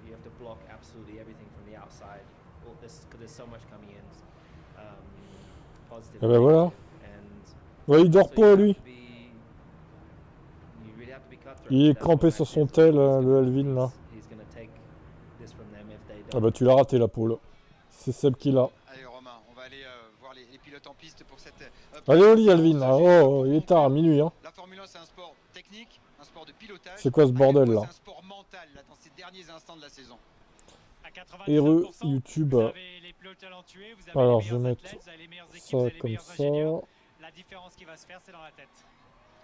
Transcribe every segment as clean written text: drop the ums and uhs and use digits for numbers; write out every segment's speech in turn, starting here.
you have to block absolutely everything from the outside. Well, because there's so much coming in, positive Et and ben voilà. negative, and Ouais, il dort so pas lui. you really have to be cutthroat. Il est That's what crampé sur Max son is. tel, le Elvin là. He's gonna take this from them if they Ah don't. bah tu l'as raté la pole. C'est Seb qui l'a. Allez Romain, on va aller voir les pilotes en piste pour cette Allez au lit séance. Elvin. Ah, Juste oh, pour il est tard, conclure, minuit hein. la Formule 1 c'est un sport technique, un sport de pilotage. C'est quoi ce bordel là? C'est un sport mental là, dans ces derniers instants de la saison. Heureux YouTube. Alors je vais mettre ça comme ça. La différence qui va se faire, c'est dans la tête.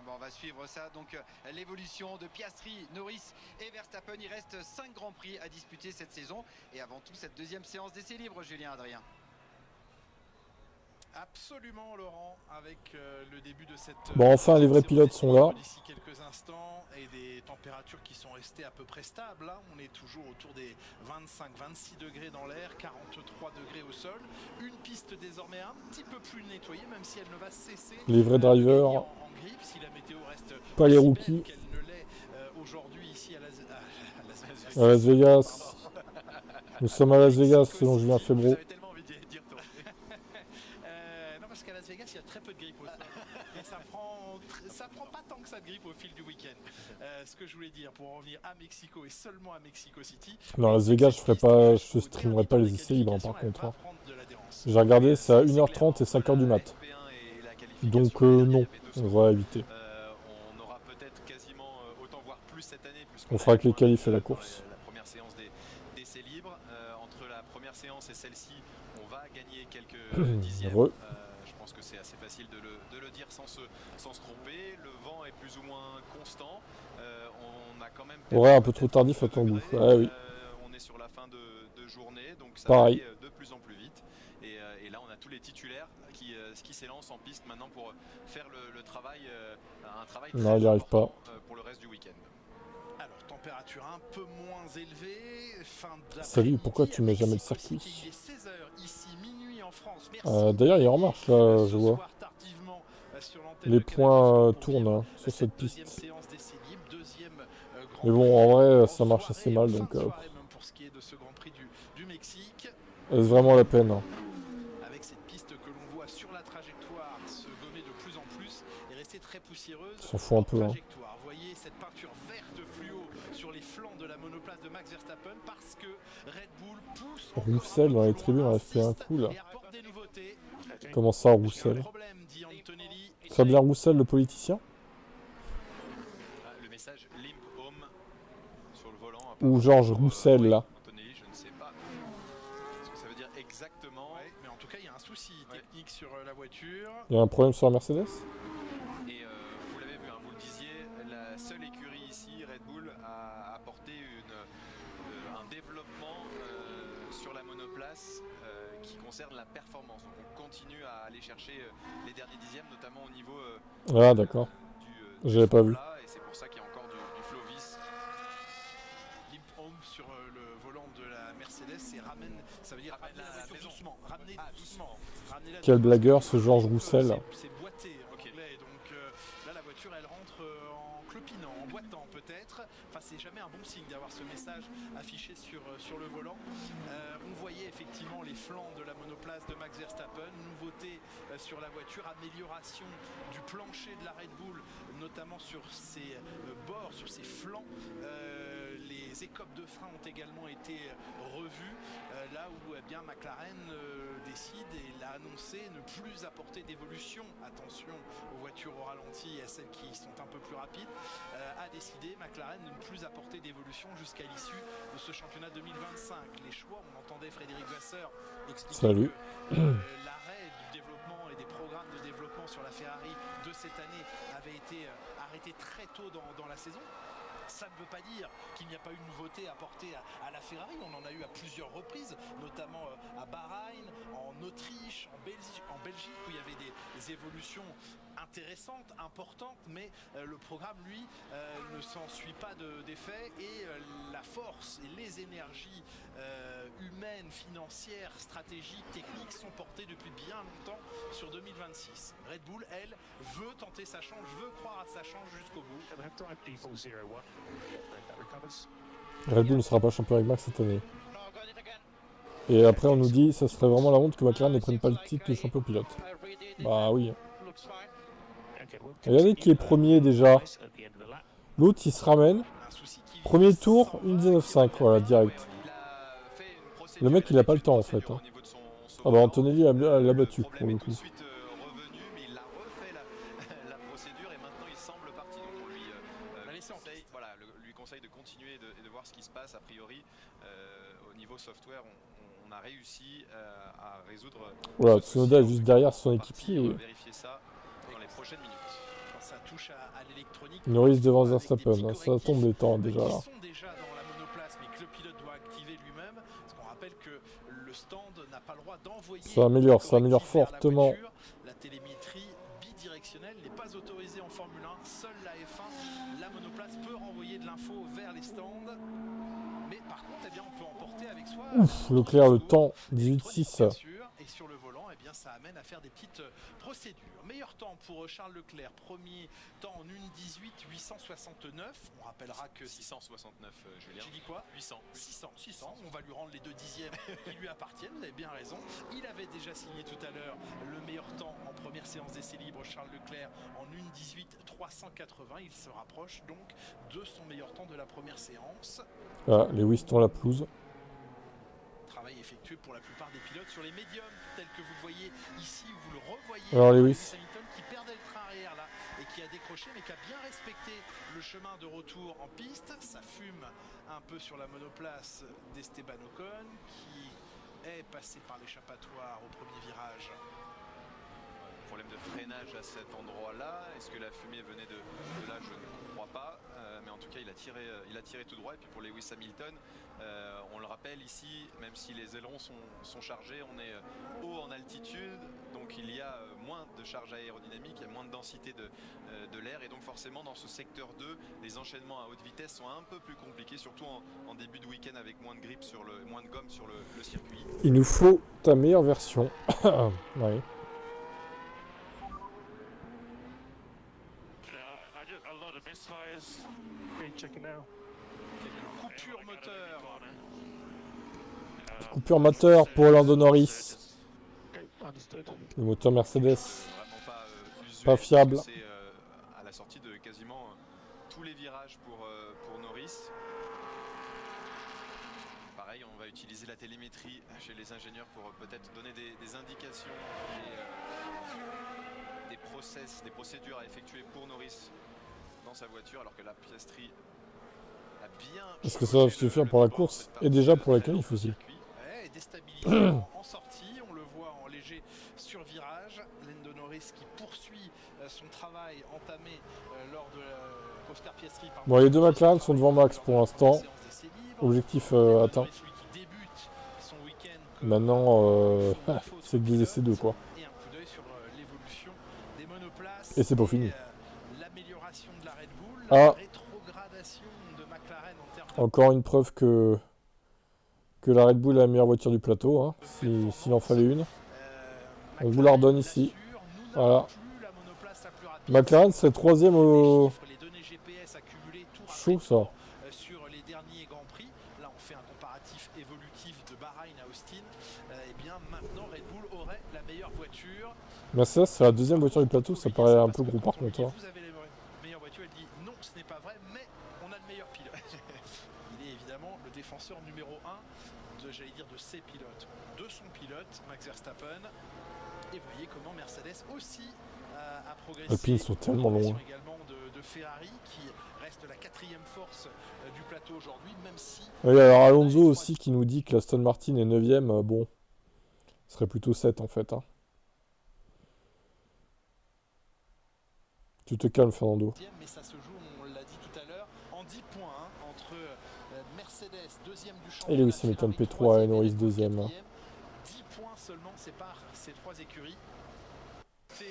Bon, on va suivre ça, donc l'évolution de Piastri, Norris et Verstappen. Il reste 5 grands prix à disputer cette saison. Et avant tout, cette deuxième séance d'essai libre, Julien Adrien. Absolument Laurent, avec le début de cette... Bon enfin les vrais pilotes sont là. D'ici quelques instants et des températures qui sont restées à peu près stables. Hein. On est toujours autour des 25-26 degrés dans l'air, 43 degrés au sol. Une piste désormais un petit peu plus nettoyée, même si elle ne va cesser. Les vrais drivers. En grip, si la météo reste pas les rookies. Qu'elle ne l'est aujourd'hui ici à Las Vegas. Nous sommes à Las Vegas selon Julien Febvreau. Parce qu'à Las Vegas, il y a très peu de grippe au sol. Et ça prend pas tant que ça de grippe au fil du week-end. Ce que je voulais dire, pour en revenir à Mexico et seulement à Mexico City. Non, Las Vegas, je streamerai pas les essais libres par contre. Hein. J'ai regardé, c'est à 1h30 et 5h du mat. Donc non, on va éviter. On aura peut-être quasiment autant voire plus cette année. On fera que les qualifs et la course. La première séance d'essais libres. Entre la première séance et celle-ci, on va gagner quelques dixièmes. Je pense que c'est assez facile de le dire sans se tromper. Le vent est plus ou moins constant. On a quand même... Ouais, un peu trop tardif à ton goût. Ah oui. On est sur la fin de journée, donc ça pareil. va aller de plus en plus vite. Et là, on a tous les titulaires qui s'élancent en piste maintenant pour faire le travail, un travail très important pour le reste du week-end. Alors, température un peu moins élevée, fin de la... Salut, pourquoi tu mets jamais le circuit? Il est 16h ici, minuit en France. D'ailleurs, il est en marche là, je vois. Les points tournent hein, sur cette piste. Mais bon, en vrai, ça marche assez mal, donc... Est-ce vraiment la peine hein. Avec cette piste que l'on voit sur la trajectoire se gommer de plus en plus et rester très poussiéreuse. S'en fout un peu. Hein. Vous voyez cette peinture verte fluo sur les flancs de la monoplace de Max Verstappen parce que Red Bull pousse. Roussel dans les tribunes a fait un coup là. Comment ça, Roussel? Fabien Roussel, le politicien? Le message Limp Home sur le volant. Ou Georges Roussel là? Je ne sais pas ce que ça veut dire exactement. Ouais, mais en tout cas, il y a un souci technique sur la voiture. Il y a un problème sur la Mercedes? Et vous l'avez vu, hein, vous le disiez, la seule écurie ici, Red Bull, a apporté un développement sur la monoplace qui concerne la performance. Donc on continue à aller chercher les derniers dixièmes, notamment au niveau ah d'accord, j'avais pas vu. Et c'est pour ça qu'il y a encore du flow-vis. Limp Home sur le volant de la Mercedes et ramène, ça veut dire ramener la voiture doucement. Ramener doucement. Quel blagueur ce Georges Roussel. C'est boité en anglais, donc là la voiture elle rentre en clopinant, en boitant peut-être. Enfin c'est jamais un bon signe d'avoir ce message affiché sur le volant. On voyait effectivement les flancs de la monoplace de Max Verstappen, nouveauté sur la voiture, amélioration du plancher de la Red Bull, notamment sur ses bords, sur ses flancs. Les écopes de frein ont également été revues, là où eh bien, McLaren décide, et l'a annoncé, ne plus apporter d'évolution, attention aux voitures au ralenti et à celles qui sont un peu plus rapides, a décidé McLaren de ne plus apporter d'évolution jusqu'à l'issue de ce championnat 2025. Les choix, on entendait Frédéric Vasseur expliquer que l'arrêt du développement et des programmes de développement sur la Ferrari de cette année avait été arrêté très tôt dans la saison. Ça ne veut pas dire qu'il n'y a pas eu de nouveauté apportée à la Ferrari. On en a eu à plusieurs reprises, notamment à Bahreïn, en Autriche, en Belgique, où il y avait des évolutions intéressantes, importantes, mais le programme, lui, ne s'ensuit pas d'effet, et la force et les énergies humaines, financières, stratégiques, techniques sont portées depuis bien longtemps sur 2026. Red Bull, elle, veut tenter sa chance, veut croire à sa chance jusqu'au bout. Red Bull ne sera pas champion avec Max cette année. Et après, on nous dit ça serait vraiment la honte que McLaren ne prenne pas le titre de champion pilote. Bah oui. Regardez qui est premier déjà. L'autre, il se ramène. Premier tour, 1.19.5, voilà, direct. Le mec, il a pas le temps en fait. Hein. Ah bah Antonelli l'a battu pour le coup. Revenu, mais il a refait la procédure et maintenant il semble parti. Donc on lui conseille de continuer et de voir ce qui se passe. A priori, au niveau software, on a réussi à résoudre. Voilà, Tsunoda est juste derrière son équipier. On va vérifier ça dans les prochaines minutes. Ça touche à l'électronique. Norris devant Verstappen, hein. Ça tombe les temps déjà là. Ils sont déjà dans la monoplace, mais que le pilote doit activer lui-même. Parce qu'on rappelle que le stand n'a pas le droit d'envoyer. Ça améliore fortement. La télémétrie bidirectionnelle n'est pas autorisée en Formule 1. Seule la F1, la monoplace peut renvoyer de l'info vers les stands. Mais par contre, eh bien, on peut emporter avec soi. Ouf, Leclerc, le temps, 18.6. Et sur le volant, eh bien, ça amène à faire des petites procédures. Meilleur temps pour Charles Leclerc. Premier temps en 1.18.869. On rappellera que 669, Julien. J'ai dit quoi? 800. 600. On va lui rendre les 2 dixièmes qui lui appartiennent. Vous avez bien raison. Il avait déjà signé tout à l'heure le meilleur temps en première séance d'essai libre. Charles Leclerc en 1.18.380. Il se rapproche donc de son meilleur temps de la première séance. Ah, Lewis tend la pelouse. Travail effectué pour la plupart des pilotes sur les médiums, tels que vous le voyez ici, vous le revoyez. Alors Lewis. Hamilton qui perdait le train arrière là et qui a décroché, mais qui a bien respecté le chemin de retour en piste. Ça fume un peu sur la monoplace d'Esteban Ocon, qui est passé par l'échappatoire au premier virage. Problème de freinage à cet endroit-là. Est-ce que la fumée venait de là? Je ne crois pas. Mais en tout cas, il a tiré tout droit. Et puis pour Lewis Hamilton, on le rappelle ici, même si les ailerons sont chargés, on est haut en altitude. Donc il y a moins de charge aérodynamique, il y a moins de densité de l'air. Et donc forcément, dans ce secteur 2, les enchaînements à haute vitesse sont un peu plus compliqués, surtout en début de week-end avec moins de gomme sur le circuit. Il nous faut ta meilleure version. Ouais. Coupure moteur. Coupure moteur pour Lando Norris. Le moteur Mercedes. Pas fiable. C'est à la sortie de quasiment tous les virages pour Norris. Pareil, on va utiliser la télémétrie chez les ingénieurs pour peut-être donner des indications et des procédures à effectuer pour Norris dans sa voiture, alors que la Piastri a bien... Est-ce que ça va suffire pour la course et déjà pour la qualif aussi? Ouais, déstabilisé en sortie, on le voit en léger survirage. Lando Norris qui poursuit son travail entamé lors de Oscar Piastri. Bon, les deux McLaren sont devant Max pour l'instant. Objectif atteint. Maintenant, c'est que des essais 2 quoi. Et un coup d'œil sur l'évolution des monoplaces. Et c'est pas fini. L'amélioration de la Red Bull, Ah. la rétrogradation de McLaren en termes de... Encore une preuve que la Red Bull est la meilleure voiture du plateau, hein, s'il en fallait une. On vous la redonne ici. Voilà. McLaren c'est 3ème au... Chaud ça. Sur les derniers Grands Prix, là on fait un comparatif évolutif de Bahreïn à Austin, et bien maintenant Red Bull aurait la meilleure voiture. Mercedes c'est la 2ème voiture du plateau, ça paraît un peu gros par contre. Hein. Vous avez la meilleure voiture, elle dit non ce n'est pas vrai, mais on a le meilleur pilote. Il est évidemment le défenseur numéro 1 de, j'allais dire, de ses pilotes, de son pilote, Max Verstappen. Et vous voyez comment Mercedes aussi a progressé. Les pins sont tellement longs. Également de Ferrari qui reste la 4ème force du plateau aujourd'hui, même si... Oui, alors Alonso aussi qui nous dit que l'Aston Martin est 9ème, bon, ce serait plutôt 7 en fait. Hein. Tu te calmes Fernando. Mais ça se joue, on l'a dit tout à l'heure, en 10 points hein, entre Mercedes, 2ème du championnat. Et Lewis Hamilton P3 et Norris 2ème. 10 points seulement séparent ces 3 écuries. C'est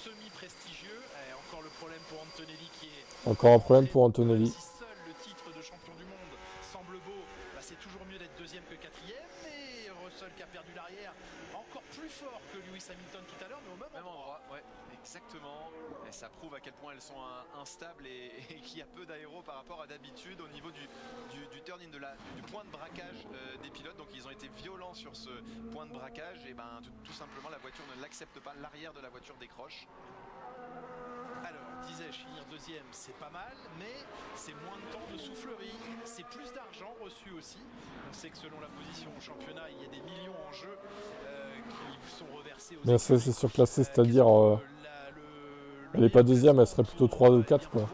semi-prestigieux, et encore le problème pour Antonelli qui est... Encore un problème pour Antonelli. Si seul le titre de champion du monde semble beau, bah, c'est toujours mieux d'être deuxième que quatrième. Et Russell qui a perdu l'arrière, encore plus fort que Lewis Hamilton tout à l'heure, mais au même endroit. Ouais, exactement. Et ça prouve à quel point elles sont instables et qu'il y a peu d'aéro par rapport à d'habitude au niveau du turn-in, du point de braquage des pilotes. Donc ils ont été violents sur ce point de braquage et ben tout simplement la voiture ne l'accepte pas, l'arrière de la voiture décroche. Alors, disais-je, finir deuxième, c'est pas mal, mais c'est moins de temps de soufflerie, c'est plus d'argent reçu aussi. On sait que selon la position au championnat, il y a des millions en jeu qui sont reversés aux Mais ça, c'est surclassé, c'est-à-dire... elle n'est pas deuxième, elle serait plutôt 3 ou 4, quoi.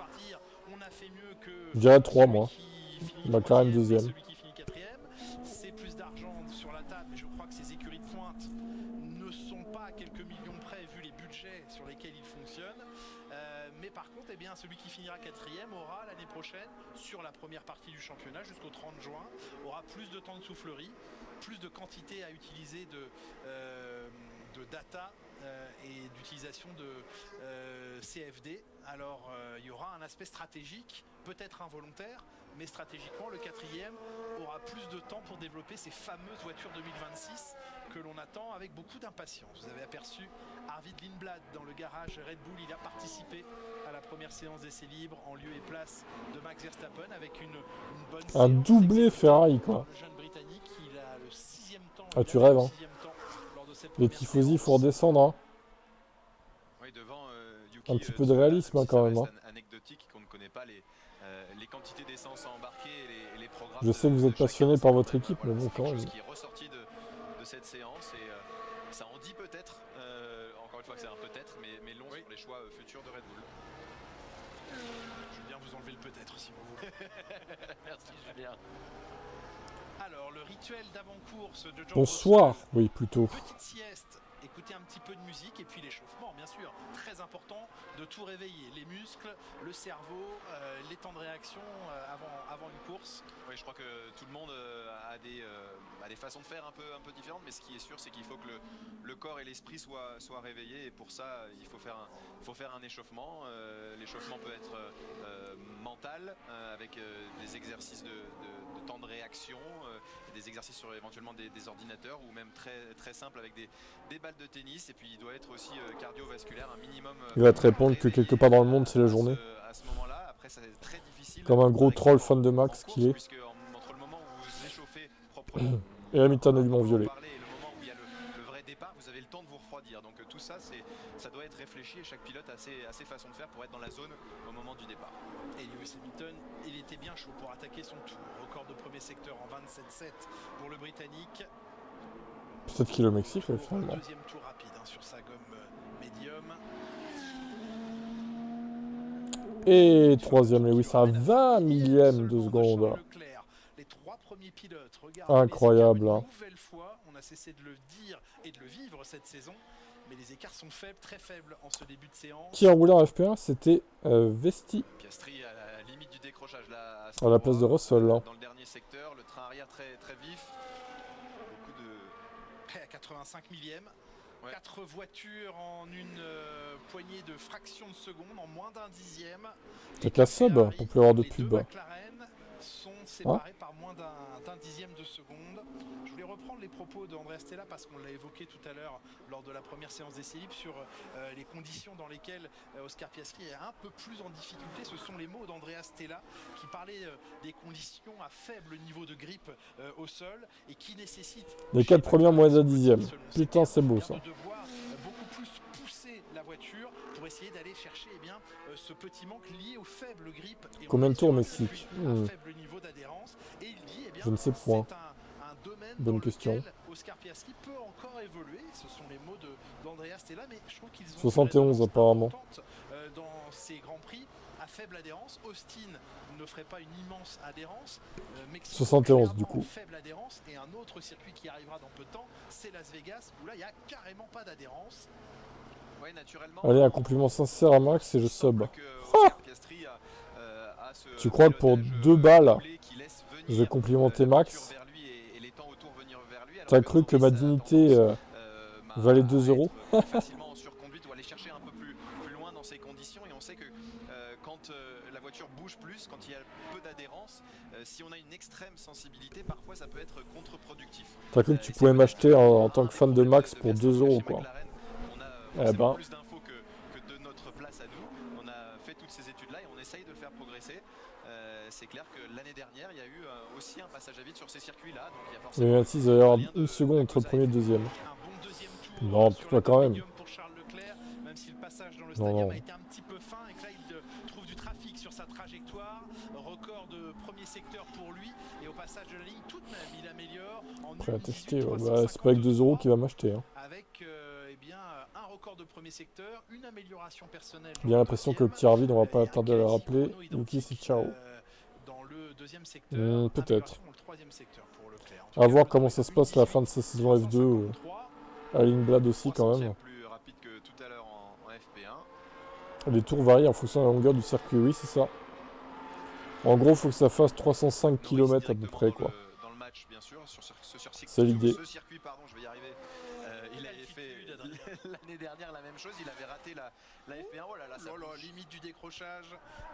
Je dirais 3, moi. McLaren deuxième. Celui qui finit quatrième, c'est plus d'argent sur la table, mais je crois que ces écuries de pointe ne sont pas à quelques millions près vu les budgets sur lesquels ils fonctionnent. Mais par contre, eh bien, celui qui finira quatrième aura l'année prochaine, sur la première partie du championnat jusqu'au 30 juin, aura plus de temps de soufflerie, plus de quantité à utiliser de data et d'utilisation de CFD. Alors il y aura un aspect stratégique, peut-être involontaire, mais stratégiquement le quatrième aura plus de temps pour développer ces fameuses voitures 2026 que l'on attend avec beaucoup d'impatience. Vous avez aperçu Arvid Lindblad dans le garage Red Bull, il a participé à la première séance d'essai libre en lieu et place de Max Verstappen avec une bonne séance. Un doublé Ferrari, quoi. Le jeune Britannique, il a le 6e temps. Ah, tu rêves, hein. Les tifosi, il faut redescendre, hein. Oui, devant, Yuki, Un petit peu de réalisme, hein, quand même. Hein. Anecdotique qu'on ne connaît pas les quantités d'essence embarquées et les programmes. Je sais que vous êtes passionné par votre équipe, mais bon, quand même. C'est quelque chose qui est ressorti de cette séance et ça en dit peut-être, encore une fois que c'est un peut-être, mais long sur les choix futurs de Red Bull. Je veux bien vous enlever le peut-être si vous voulez. Merci Julien. Alors, le rituel d'avant-course de George Bonsoir, Russell. oui, plutôt. Petite sieste, écoutez un petit peu de musique et puis l'échauffement, bien sûr. Très important de tout réveiller. Les muscles, le cerveau, les temps de réaction avant une course. Oui, je crois que tout le monde a des façons de faire un peu différentes, mais ce qui est sûr, c'est qu'il faut que le corps et l'esprit soient réveillés. Et pour ça, il faut faire un échauffement. L'échauffement peut être mental, avec des exercices de temps de réaction, des exercices sur éventuellement des ordinateurs, ou même très simple avec des balles de tennis. Et puis il doit être aussi cardiovasculaire, un minimum. Il va te répondre que quelque part dans le monde, c'est la journée. À ce moment-là, après, ça va être très difficile. Comme un gros troll fan de Max qu'il est. Puisque entre le moment où vous échauffez proprement et Hamilton lui m'en violet. Et le moment où il y a le vrai départ, vous avez le temps de vous refroidir. Donc tout ça, ça doit être réfléchi et chaque pilote a ses façons de faire pour être dans la zone au moment du départ. Et Lewis Hamilton, il était bien chaud pour attaquer son tour. Record de premier secteur en 27,7 pour le Britannique. Peut-être qu'il est au Mexique, finalement. Deuxième tour rapide sur sa gomme médium. Et troisième Lewis à 20 millièmes de seconde. Les trois premiers pilotes, incroyable. Hein. Une nouvelle fois, on a cessé de le dire et de le vivre cette saison, mais les écarts sont faibles, très faibles en ce début de séance. Qui a roulé en FP1, c'était Vesti. Piastri à la limite du décrochage là. À la place de Russell. Hein. Dans le dernier secteur, le train arrière très vif. Beaucoup de... Prêt à 85 millièmes. Ouais. 4 voitures en une poignée de fractions de seconde, en moins d'un dixième. Peut-être la sub, pour plus avoir de pub. Les deux McLaren sont séparés par moins d'un dixième de seconde. Je voulais reprendre les propos d'Andrea Stella parce qu'on l'a évoqué tout à l'heure lors de la première séance d'essai libre sur les conditions dans lesquelles Oscar Piastri est un peu plus en difficulté. Ce sont les mots d'Andrea Stella qui parlait des conditions à faible niveau de grippe au sol et qui nécessitent... Les 4 premières moins d'un dixième. Putain, c'est beau ça. De devoir beaucoup plus pousser la voiture pour essayer d'aller chercher ce petit manque lié au faible grippe. Et combien de tours Mexique faible niveau d'adhérence. Et il dit, je ne sais point. Un domaine bonne question. Oscar Piastri peut encore évoluer. Ce sont les mots d'Andrea Stella, mais je trouve qu'ils ont 71 apparemment. Dans ces grands prix à faible adhérence. Austin ne ferait pas une immense adhérence. Mexico, 71 du coup. Faible adhérence. Et un autre circuit qui arrivera dans peu de temps, c'est Las Vegas, où là il n'y a carrément pas d'adhérence. Ouais, naturellement. Allez, un compliment sincère à Max et je sub. Tu crois que pour 2 balles, je vais complimenter Max? T'as cru que ma dignité valait 2 euros? Facilement en surconduite ou aller chercher un peu plus loin dans ces conditions. Et on sait que quand la voiture bouge plus, quand il y a peu d'adhérence, si on a une extrême sensibilité, parfois ça peut être contre-productif. T'as cru que tu pouvais m'acheter en tant que fan de Max pour 2 € quoi. On a Eh forcément ben. plus d'infos que de notre place à nous. On a fait toutes ces études-là et on essaye de le faire progresser. C'est clair que l'année dernière, il y a eu aussi un passage à vide sur ces circuits-là. Donc il y a forcément Le 26, il va y avoir rien de- une seconde de entre le cause à premier et le effet. deuxième. Un bon deuxième tour Non, sur pas la quand même. médium pour Charles Leclerc, même si le passage dans le Non, stadium non. a été un petit peu fin et que là il trouve du trafic sur sa trajectoire. Record de premier secteur pour lui et au passage de la ligne tout de même il améliore en Après à 1,18, tester, bah, c'est pas avec 2 € qu'il va m'acheter. Hein. avec eh bien, un record de premier secteur, une amélioration personnelle. J'ai bien l'impression que le petit Arvid, on va pas tarder à le rappeler. Yuki, c'est ciao. Dans le deuxième secteur, Peut-être. amélioration dans le troisième secteur pour Leclerc. En tout À cas, voir le comment temps ça est se passe la fin de 1,18, sa saison F2. 353. À Lingblad aussi quand 300e même. plus rapide que tout à l'heure en FP1. Les tours varient en fonction de la longueur du circuit, oui c'est ça. En gros, faut que ça fasse 305 km à peu près quoi. Dans le match, bien sûr, sur ce circuit. C'est l'idée. Ce circuit, pardon, je vais y arriver. Il avait fait l'année dernière la même chose. Il avait raté la FP1. Oh là là, ça bouge. Limite du décrochage.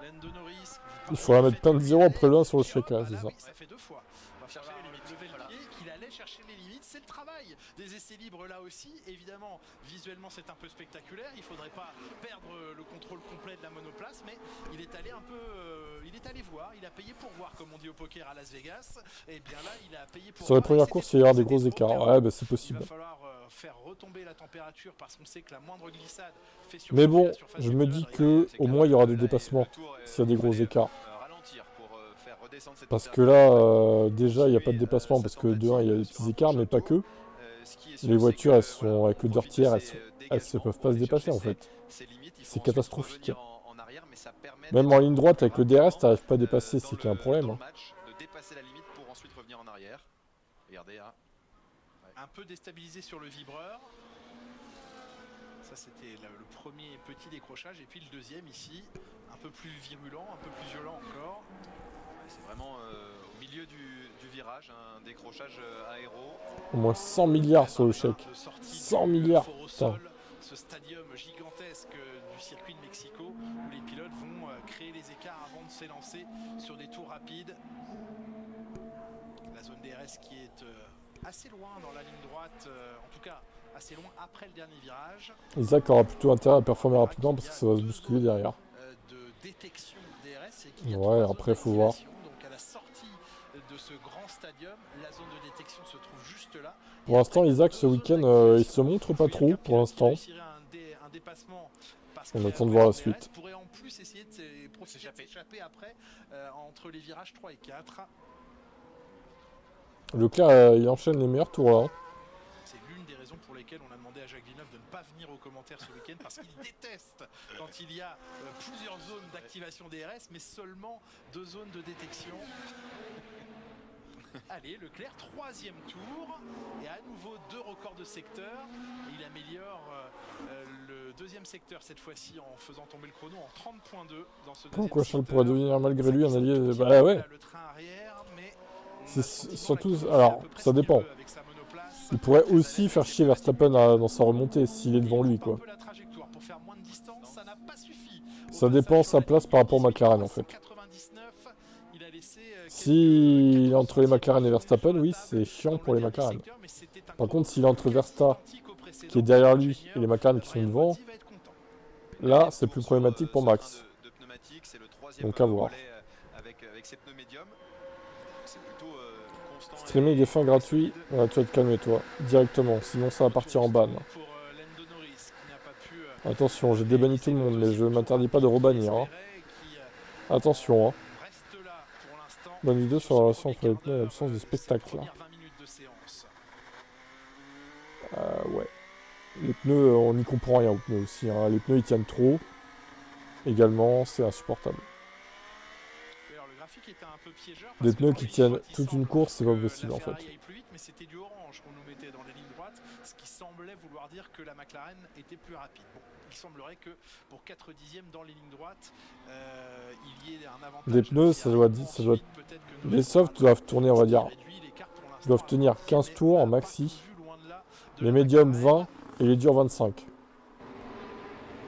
Lando Norris. Il faudra mettre plein de zéros après le 1 sur le checage, c'est ça. Oui, ça fait 2 fois. Va Chercher falloir les limites. lever le Voilà. pied, qu'il allait chercher les limites. C'est le travail des essais libres là aussi. Évidemment, visuellement, c'est un peu spectaculaire. Il faudrait pas perdre le contrôle complet de la monoplace, mais il est allé un peu. Il est allé voir. Il a payé pour voir, comme on dit au poker à Las Vegas. Et bien là, il a payé pour Sur les voir. premières Et courses, c'était il va y avoir des trop, gros c'était trop écarts. clairement. Ouais, bah c'est Il possible. va falloir faire retomber la température parce qu'on sait que la moindre glissade fait surchauffer Mais bon, la surface je du me pilote. dis que C'est au clair moins il y aura que des là, dépassements le tour, s'il y a des gros fallait, écarts. Ralentir pour faire redescendre cette Parce que température. là, déjà, il n'y a pas de dépassement parce que de 1, il y a des petits écarts, mais pas que. Ce qui est sûr, Les c'est voitures, que, elles sont voilà, avec le on profite dirtier, de elles ces se dégagements peuvent pour pas se aller dépasser chercher en fait. ces limites. Il faut C'est ensuite catastrophique. revenir en arrière, mais ça permet Même d'être en ligne droite avec le DRS, t'arrives pas à dépasser, dans c'est qu'il y a un problème. dans Hein. le match, de dépasser la limite pour ensuite revenir en arrière. Regardez, hein. Un peu déstabilisé sur le vibreur. Ça c'était le premier petit décrochage et puis le deuxième ici, un peu plus virulent, un peu plus violent encore. Ouais, c'est vraiment au milieu du virage, un décrochage aéro. Au moins 100 milliards sur le chèque. De sortie 100 du milliards, Foro putain. Sol, ce stadium gigantesque du circuit de Mexico où les pilotes vont créer les écarts avant de s'élancer sur des tours rapides. La zone DRS qui est assez loin dans la ligne droite, en tout cas assez loin après le dernier virage. Isaac aura plutôt intérêt à performer rapidement parce que ça va se bousculer derrière. De détection DRS et qu'il y a Ouais, trois après, zones faut voir. d'activation. Donc à la sortie de ce grand stadium, la zone de détection se trouve juste là. Pour l'instant, Isaac, ce week-end, il se montre pas trop pour l'instant. Un dépassement parce On qu'il attend de a voir la DRS, suite. pourrait en plus essayer de s'échapper après entre les virages 3 et 4. Leclerc, il enchaîne les meilleurs tours là. Hein. C'est l'une des raisons pour lesquelles on a demandé à Jacques Villeneuve de ne pas venir aux commentaires ce week-end parce qu'il déteste quand il y a plusieurs zones d'activation DRS mais seulement 2 zones de détection. Allez, Leclerc, troisième tour et à nouveau 2 records de secteur. Il améliore le deuxième secteur cette fois-ci en faisant tomber le chrono en 30.2 dans ce deuxième Pourquoi Charles secteur. pourrait devenir malgré lui un allié? Tout Bah ouais. le train arrière, mais on a C'est le sentiment surtout- là qu'il fait alors, à peu près ça ce qu'il dépend. veut avec sa monoplace. Il pourrait aussi faire chier Verstappen dans sa remontée s'il est devant lui quoi. Un peu la trajectoire pour faire moins de distance, ça n'a pas suffi. Ça dépend sa place par rapport au McLaren en fait. 99, il a laissé S'il est entre les McLaren et Verstappen, oui, c'est chiant pour les McLaren. Par contre, s'il est entre Verstappen, qui est derrière lui, et les McLaren qui sont devant, là, c'est plus problématique pour Max. De pneumatiques, c'est le troisième Donc à voir. relais avec ces pneus médiums. C'est plutôt constant. Streamer des fins gratuits, ouais, tu vas te calmer toi, directement, sinon ça va partir en ban. Attention, j'ai débanni tout le monde, mais je m'interdis pas de rebannir. Hein. Attention, hein. Bonne vidéo sur la relation entre les pneus et l'absence de spectacle. Là. Ouais. Les pneus, on n'y comprend rien aux pneus aussi. Hein. Les pneus ils tiennent trop. Également, c'est insupportable. Des pneus qui tiennent toute une course, c'est pas possible en fait. Mais c'était du orange qu'on nous mettait dans les lignes droites, ce qui semblait vouloir dire que la McLaren était plus rapide. Bon, il semblerait que pour 4 dixièmes dans les lignes droites, il y ait un avantage. Des pneus, ça doit. Les softs doivent tourner, on va dire. Ils doivent tenir 15 tours en maxi. Les médiums 20 et les durs 25.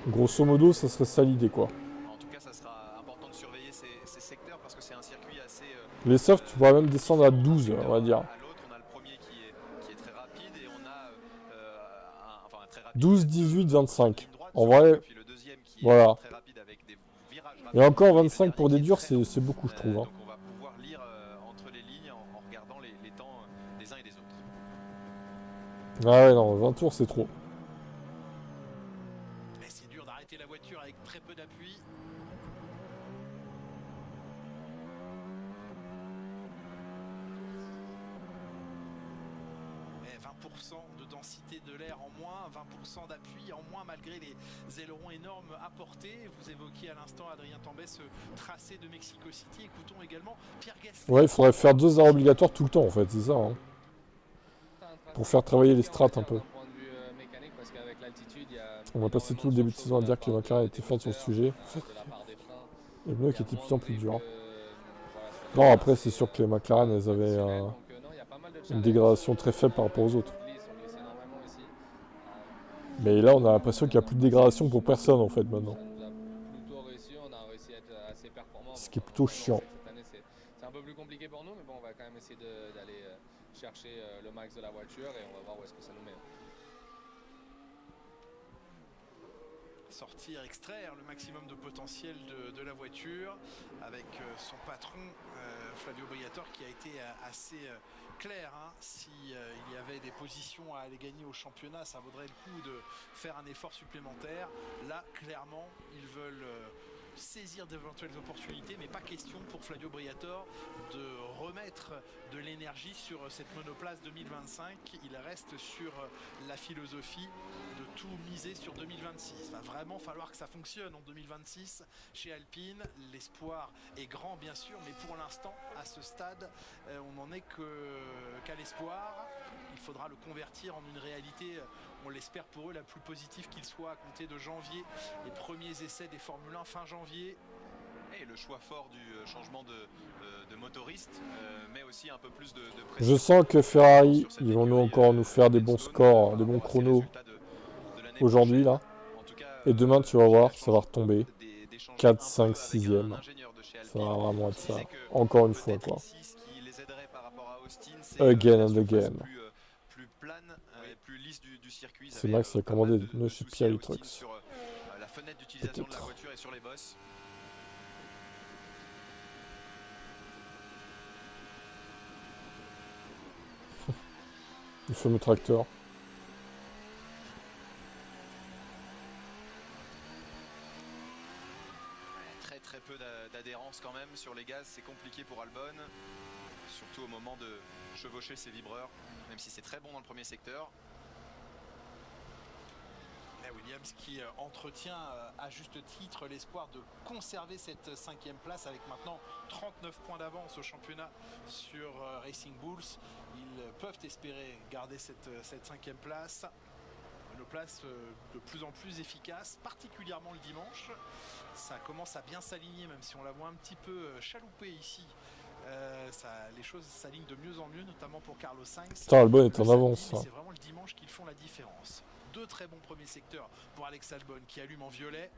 Grosso modo, ça serait ça l'idée quoi. En tout cas, ça sera important de surveiller ces secteurs parce que c'est un circuit Les softs, tu pourrais même descendre à 12, on va dire. À l'autre, on a le premier qui est très rapide et on a enfin un très rapide 12, 18, 25. ligne droite, En surtout, vrai, et puis le deuxième qui voilà. est très rapide avec des virages Et rapides. encore Et le 25 pour des dernier qui est durs, très long. c'est beaucoup, je trouve. Hein. Donc on va pouvoir lire entre les lignes en regardant les temps des uns et des autres. Ah ouais, non, 20 tours, c'est trop. Et c'est dur d'arrêter la voiture avec très peu d'appui. Et 20% de densité de l'air en moins, 20% d'appui en moins malgré les ailerons énormes apportés. Vous évoquiez à l'instant, Adrien Tambay, ce tracé de Mexico City. Écoutons également Pierre Gasly. Ouais, il faudrait faire 2 arrêts obligatoires tout le temps, en fait, c'est ça. Hein. Pour faire travailler les strats un peu. On va passer tout le début de saison à dire que les McLaren étaient forts sur le sujet. Les pneus qui étaient de plus en plus durs. Non, après, c'est sûr que les McLaren, elles avaient une dégradation très faible par rapport aux autres. Mais là, on a l'impression qu'il n'y a plus de dégradation pour personne, en fait, maintenant. Ce qui est plutôt chiant. C'est un peu plus compliqué pour nous, mais bon, on va quand même essayer d'aller chercher le max de la voiture et on va voir où est-ce que ça nous met. Sortir, extraire le maximum de potentiel de la voiture avec son patron Flavio Briatore qui a été assez clair. Hein. Si il y avait des positions à aller gagner au championnat, ça vaudrait le coup de faire un effort supplémentaire. Là, clairement, ils veulent saisir d'éventuelles opportunités, mais pas question pour Flavio Briatore de remettre de l'énergie sur cette monoplace 2025. Il reste sur la philosophie de tout miser sur 2026. Il va vraiment falloir que ça fonctionne en 2026 chez Alpine. L'espoir est grand bien sûr, mais pour l'instant, à ce stade, on n'en est qu'à l'espoir. Il faudra le convertir en une réalité, on l'espère pour eux, la plus positive qu'il soit à compter de janvier. Les premiers essais des Formule 1 fin janvier. Et le choix fort du changement de motoriste, mais aussi un peu plus de pression. Je sens que Ferrari, ils vont encore nous faire des bons scores, des bons chronos aujourd'hui, là. Et demain, tu vas voir, ça va retomber. 4, 5, 6e. Ça va vraiment être ça. Encore une fois, quoi. Again and again. C'est Max qui a commandé des pneus chez Pirelli Trucks. La fenêtre d'utilisation de la voiture et sur les bosses. Le fameux tracteur. Très peu d'adhérence quand même sur les gaz, c'est compliqué pour Albon, surtout au moment de chevaucher ses vibreurs, même si c'est très bon dans le premier secteur. Williams qui entretient à juste titre l'espoir de conserver cette 5e place avec maintenant 39 points d'avance au championnat sur Racing Bulls. Ils peuvent espérer garder cette 5e place. Une place de plus en plus efficace, particulièrement le dimanche. Ça commence à bien s'aligner, même si on la voit un petit peu chaloupée ici. Les choses s'alignent de mieux en mieux, notamment pour Carlos Sainz. Putain, Albon est en avance. C'est vraiment le dimanche qu'ils font la différence. Deux très bons premiers secteurs pour Alex Albon qui allume en violet.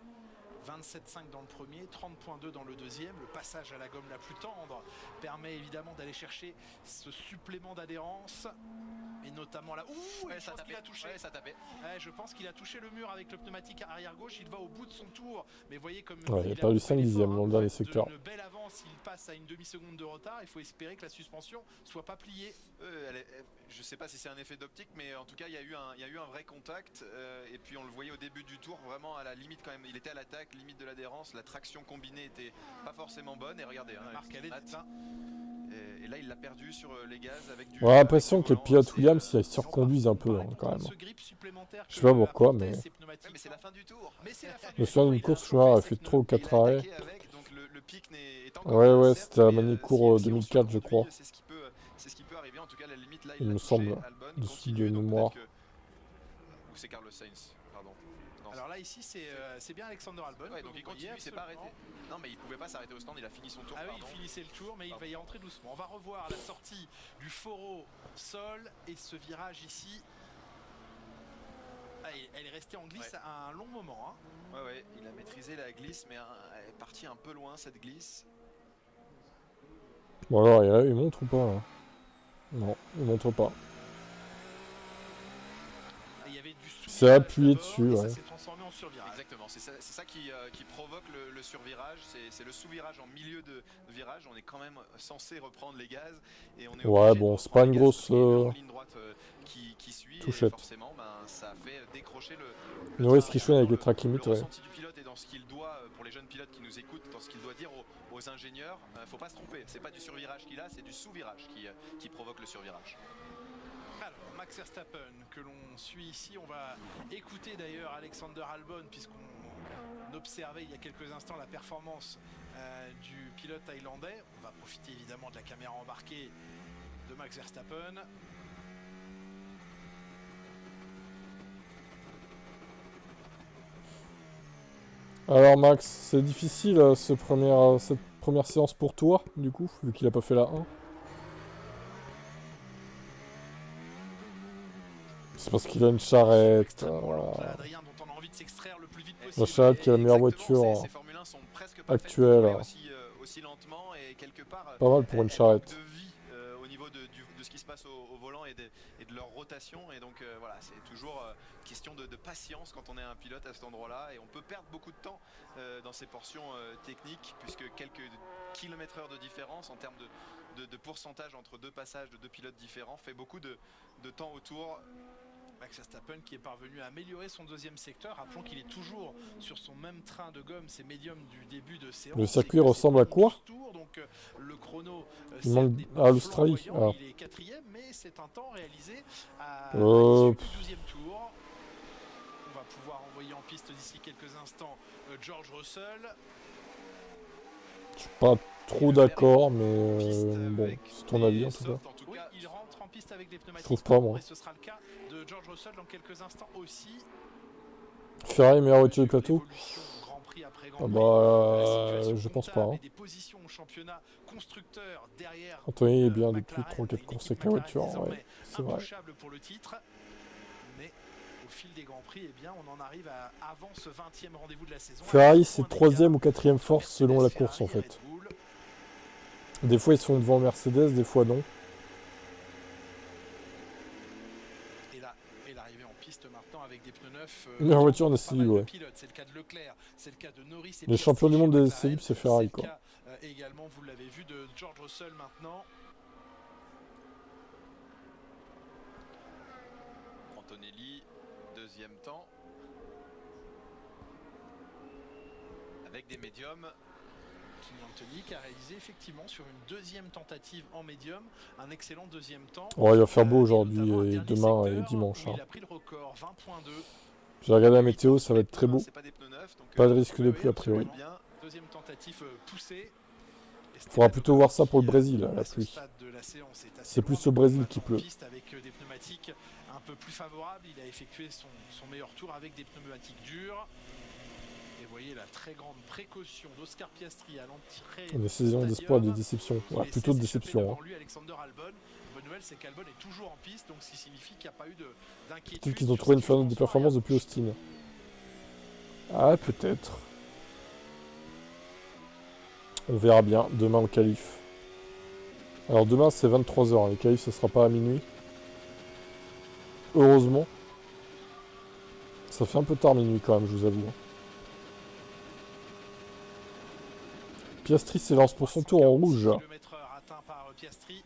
27,5 dans le premier, 30,2 dans le deuxième. Le passage à la gomme la plus tendre permet évidemment d'aller chercher ce supplément d'adhérence. Et notamment là. Ouh, je pense qu'il a touché. Ouais, ça tapait. Ouais, je pense qu'il a touché le mur avec le pneumatique arrière gauche. Il va au bout de son tour. Mais voyez comme il a perdu 5 dixièmes dans le dernier secteur. Une belle avance, il passe à une demi-seconde de retard. Il faut espérer que la suspension soit pas pliée. Je sais pas si c'est un effet d'optique, mais en tout cas il y a eu un vrai contact. Et puis on le voyait au début du tour, vraiment à la limite quand même. Il était à l'attaque, limite de l'adhérence. La traction combinée était pas forcément bonne. Et regardez, et là il l'a perdu sur les gaz avec du. On a l'impression que les pilotes Williams ils surconduisent un peu hein, quand même. Je sais pas pourquoi, mais. Mais c'est la fin du tour. Je me souviens d'une course où il a fait 3 ou 4 arrêts. Ouais, c'était à Manicourt 2004, je crois. C'est ce qui peut arriver, en tout cas, la limite là, il me semble, dessous de mémoire. Ou c'est Carlos Sainz, pardon. Non, alors là, ici, c'est bien Alexander Albon. Ouais, donc il continue, il s'est pas arrêté. Non, mais il pouvait pas s'arrêter au stand, il a fini son tour. Ah oui, il finissait le tour, mais il va y rentrer doucement. On va revoir la sortie du Foro Sol et ce virage ici. Ah, elle est restée en glisse à un long moment. Hein. Ouais, il a maîtrisé la glisse, mais elle est partie un peu loin cette glisse. Bon alors, il montre ou pas là? Non, il montre pas. Et il y avait du C'est sous-virage appuyé d'abord, dessus, et ça ouais. s'est transformé en survirage. Exactement, c'est ça qui provoque le survirage, c'est le sous-virage en milieu de virage. On est quand même censé reprendre les gaz et on est Ouais, obligé bon, de c'est reprendre pas les une gaz grosse parce qu'il y a une longue ligne droite qui suit et touchette. forcément ça fait décrocher le Norris train. qui chauffe avec Dans les track limit, le ouais. ressenti du pilote et dans ce qu'il doit, pour les jeunes pilotes qui nous écoutent, dans ce qu'il doit dire aux ingénieurs, faut pas se tromper, c'est pas du survirage qu'il a, c'est du sous-virage qui provoque le survirage. Alors, Max Verstappen, que l'on suit ici, on va écouter d'ailleurs Alexander Albon, puisqu'on observait il y a quelques instants la performance du pilote thaïlandais. On va profiter évidemment de la caméra embarquée de Max Verstappen. Alors Max, c'est difficile cette première séance pour toi, du coup, vu qu'il a pas fait la 1. C'est parce qu'il a une charrette. Adrien, dont on a envie de s'extraire le plus vite possible. La charrette qui est la meilleure Exactement, voiture ces Formule 1 sont presque pas faites pour actuelle. rouler aussi lentement et quelque part Pas mal pour une elles charrette. manquent de vie au niveau de ce qui se passe au volant et de leur rotation et donc voilà, c'est toujours question de patience quand on est un pilote à cet endroit-là et on peut perdre beaucoup de temps dans ces portions techniques puisque quelques kilomètres-heure de différence en termes de pourcentage entre deux passages de deux pilotes différents fait beaucoup de temps autour. Max Verstappen qui est parvenu à améliorer son deuxième secteur. Rappelons qu'il est toujours sur son même train de gomme, c'est médium du début de séance. Le circuit ressemble à quoi? Tours, donc le chrono Il manque à l'Australie. Ah. Il est quatrième, mais c'est un temps réalisé à Euh, l'issue du 12e tour. On va pouvoir envoyer en piste d'ici quelques instants George Russell. Je suis pas trop d'accord, mais bon, c'est ton avis en tout cas. Oui, il rentre en piste avec des pneumatiques. Je trouve pas, moi. Et ce sera le cas de George Russell dans quelques instants aussi. Ferrari, meilleure voiture du plateau? Grand Prix après Grand Ah Prix. bah, je pense pas. Hein. Des positions au championnat constructeur derrière. Anthony est bien depuis McLaren, 3-4 une courses équipe avec la voiture, McLaren ouais, c'est vrai. intouchable pour le titre. Mais au fil des Grands Prix, eh bien, on en arrive avant ce 20e rendez-vous de la saison. Ferrari, c'est 3e ou 4e force selon la course en fait. Des fois ils sont devant Mercedes, des fois non. Et l'arrivée en piste maintenant avec des pneus neufs. Meilleure voiture d'essai libre, ouais. C'est le cas de Leclerc, c'est le cas de Norris. Les champions du monde des essais libres, c'est Ferrari quoi. C'est le cas également, vous l'avez vu, de George Russell maintenant. Antonelli, deuxième temps. Avec des médiums. Kimi Anthony qui a réalisé effectivement sur une deuxième tentative en médium un excellent deuxième temps. Ouais, il va faire beau aujourd'hui et demain et dimanche. Hein. Il a pris le record 20.2. J'ai regardé la météo, ça va être très beau. Pas de risque de pluie a priori. Deuxième tentative poussée. Il faudra plutôt voir ça pour le Brésil, la pluie. C'est plus au Brésil qui pleut. Avec des pneumatiques un peu plus favorables, il a effectué son meilleur tour avec des pneumatiques dures. Et vous voyez la très grande précaution d'Oscar Piastri à l'entrée. Une saison d'espoir et de déception. Ouais, plutôt de déception. Hein. Lui, Alexander Albon. Bonne nouvelle, c'est qu'Albon est toujours en piste, donc ce qui signifie qu'il n'y a pas eu d'inquiétude. Peut-être qu'ils ont trouvé une fenêtre de performance depuis Austin. Ah, peut-être. On verra bien demain au qualif. Alors demain c'est 23h, les qualifs ce sera pas à minuit. Heureusement. Ça fait un peu tard minuit quand même, je vous avoue. Piastri s'élance pour son tour en rouge. Atteint par Piastri.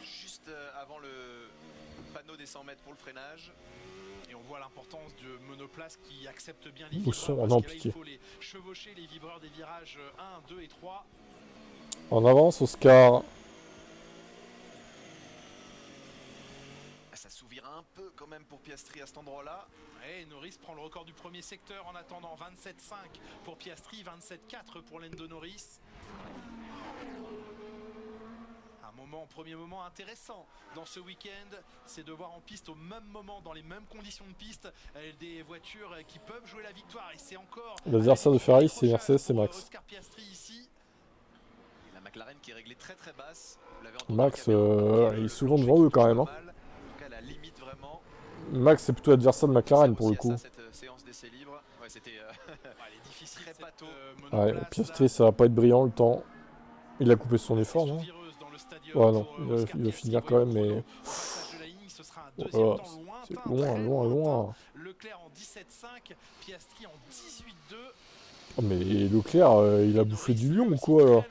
Juste avant le panneau des 100 mètres pour le freinage. Et on voit l'importance de monoplace qui accepte bien les Mousson, vibreurs. non, Parce que là, pitié. il faut les chevaucher, les vibreurs des virages 1, 2 et 3. En avance, Oscar. Ça s'ouvrira un peu quand même pour Piastri à cet endroit-là. Et Norris prend le record du premier secteur en attendant 27,5 pour Piastri, 27,4 pour Lando Norris. Premier moment intéressant dans ce week-end, c'est de voir en piste au même moment, dans les mêmes conditions de piste, des voitures qui peuvent jouer la victoire. Et c'est encore l'adversaire de Ferrari, c'est Mercedes, c'est Max. Oscar Piastri ici. Et la McLaren qui est réglée très très basse. Max, il est souvent devant eux quand même. Hein. En tout cas, la limite vraiment. Max, c'est plutôt l'adversaire de McLaren pour le coup. Ça, cette séance d'essai libre. Ouais, c'était difficile, très bateau. Ouais, Piastri, ça va pas être brillant le temps. Il a coupé son effort, non? Ouais, non, il va finir quand même, mais... Voilà, c'est loin, loin, loin. Leclerc en 17,5, Piastri en 18,2. Oh, mais Leclerc, il a bouffé du lion ou quoi, alors?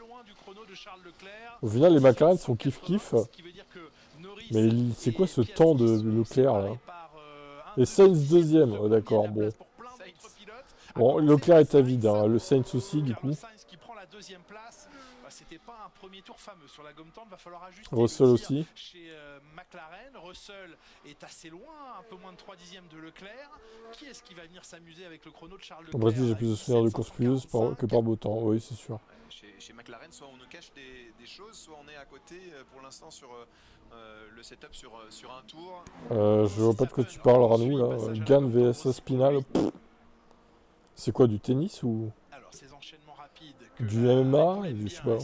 Au final, les McLaren sont kiff-kiff. Mais c'est quoi ce temps de Leclerc, là? Et Sainz deuxième, oh, d'accord, bon. Bon, Leclerc est à vide, hein. Le Sainz aussi, du coup. C'était pas un premier tour fameux sur la gomme tendre, va falloir ajuster. Russell aussi. Chez McLaren, Russell est assez loin, un peu moins de 3 dixièmes de Leclerc. Qui est-ce qui va venir s'amuser avec le chrono de Charles Leclerc? En Brésil, j'ai plus de souvenirs de course pluieuse que par beau temps, oui, c'est sûr. Chez McLaren, soit on nous cache des choses, soit on est à côté pour l'instant sur le setup sur un tour. Je vois pas de quoi tu parles, Ranou, là. Gann vs Spinal. C'est quoi, du tennis ou Alors, ces enchaînements rapides du MMA? Je sais pas.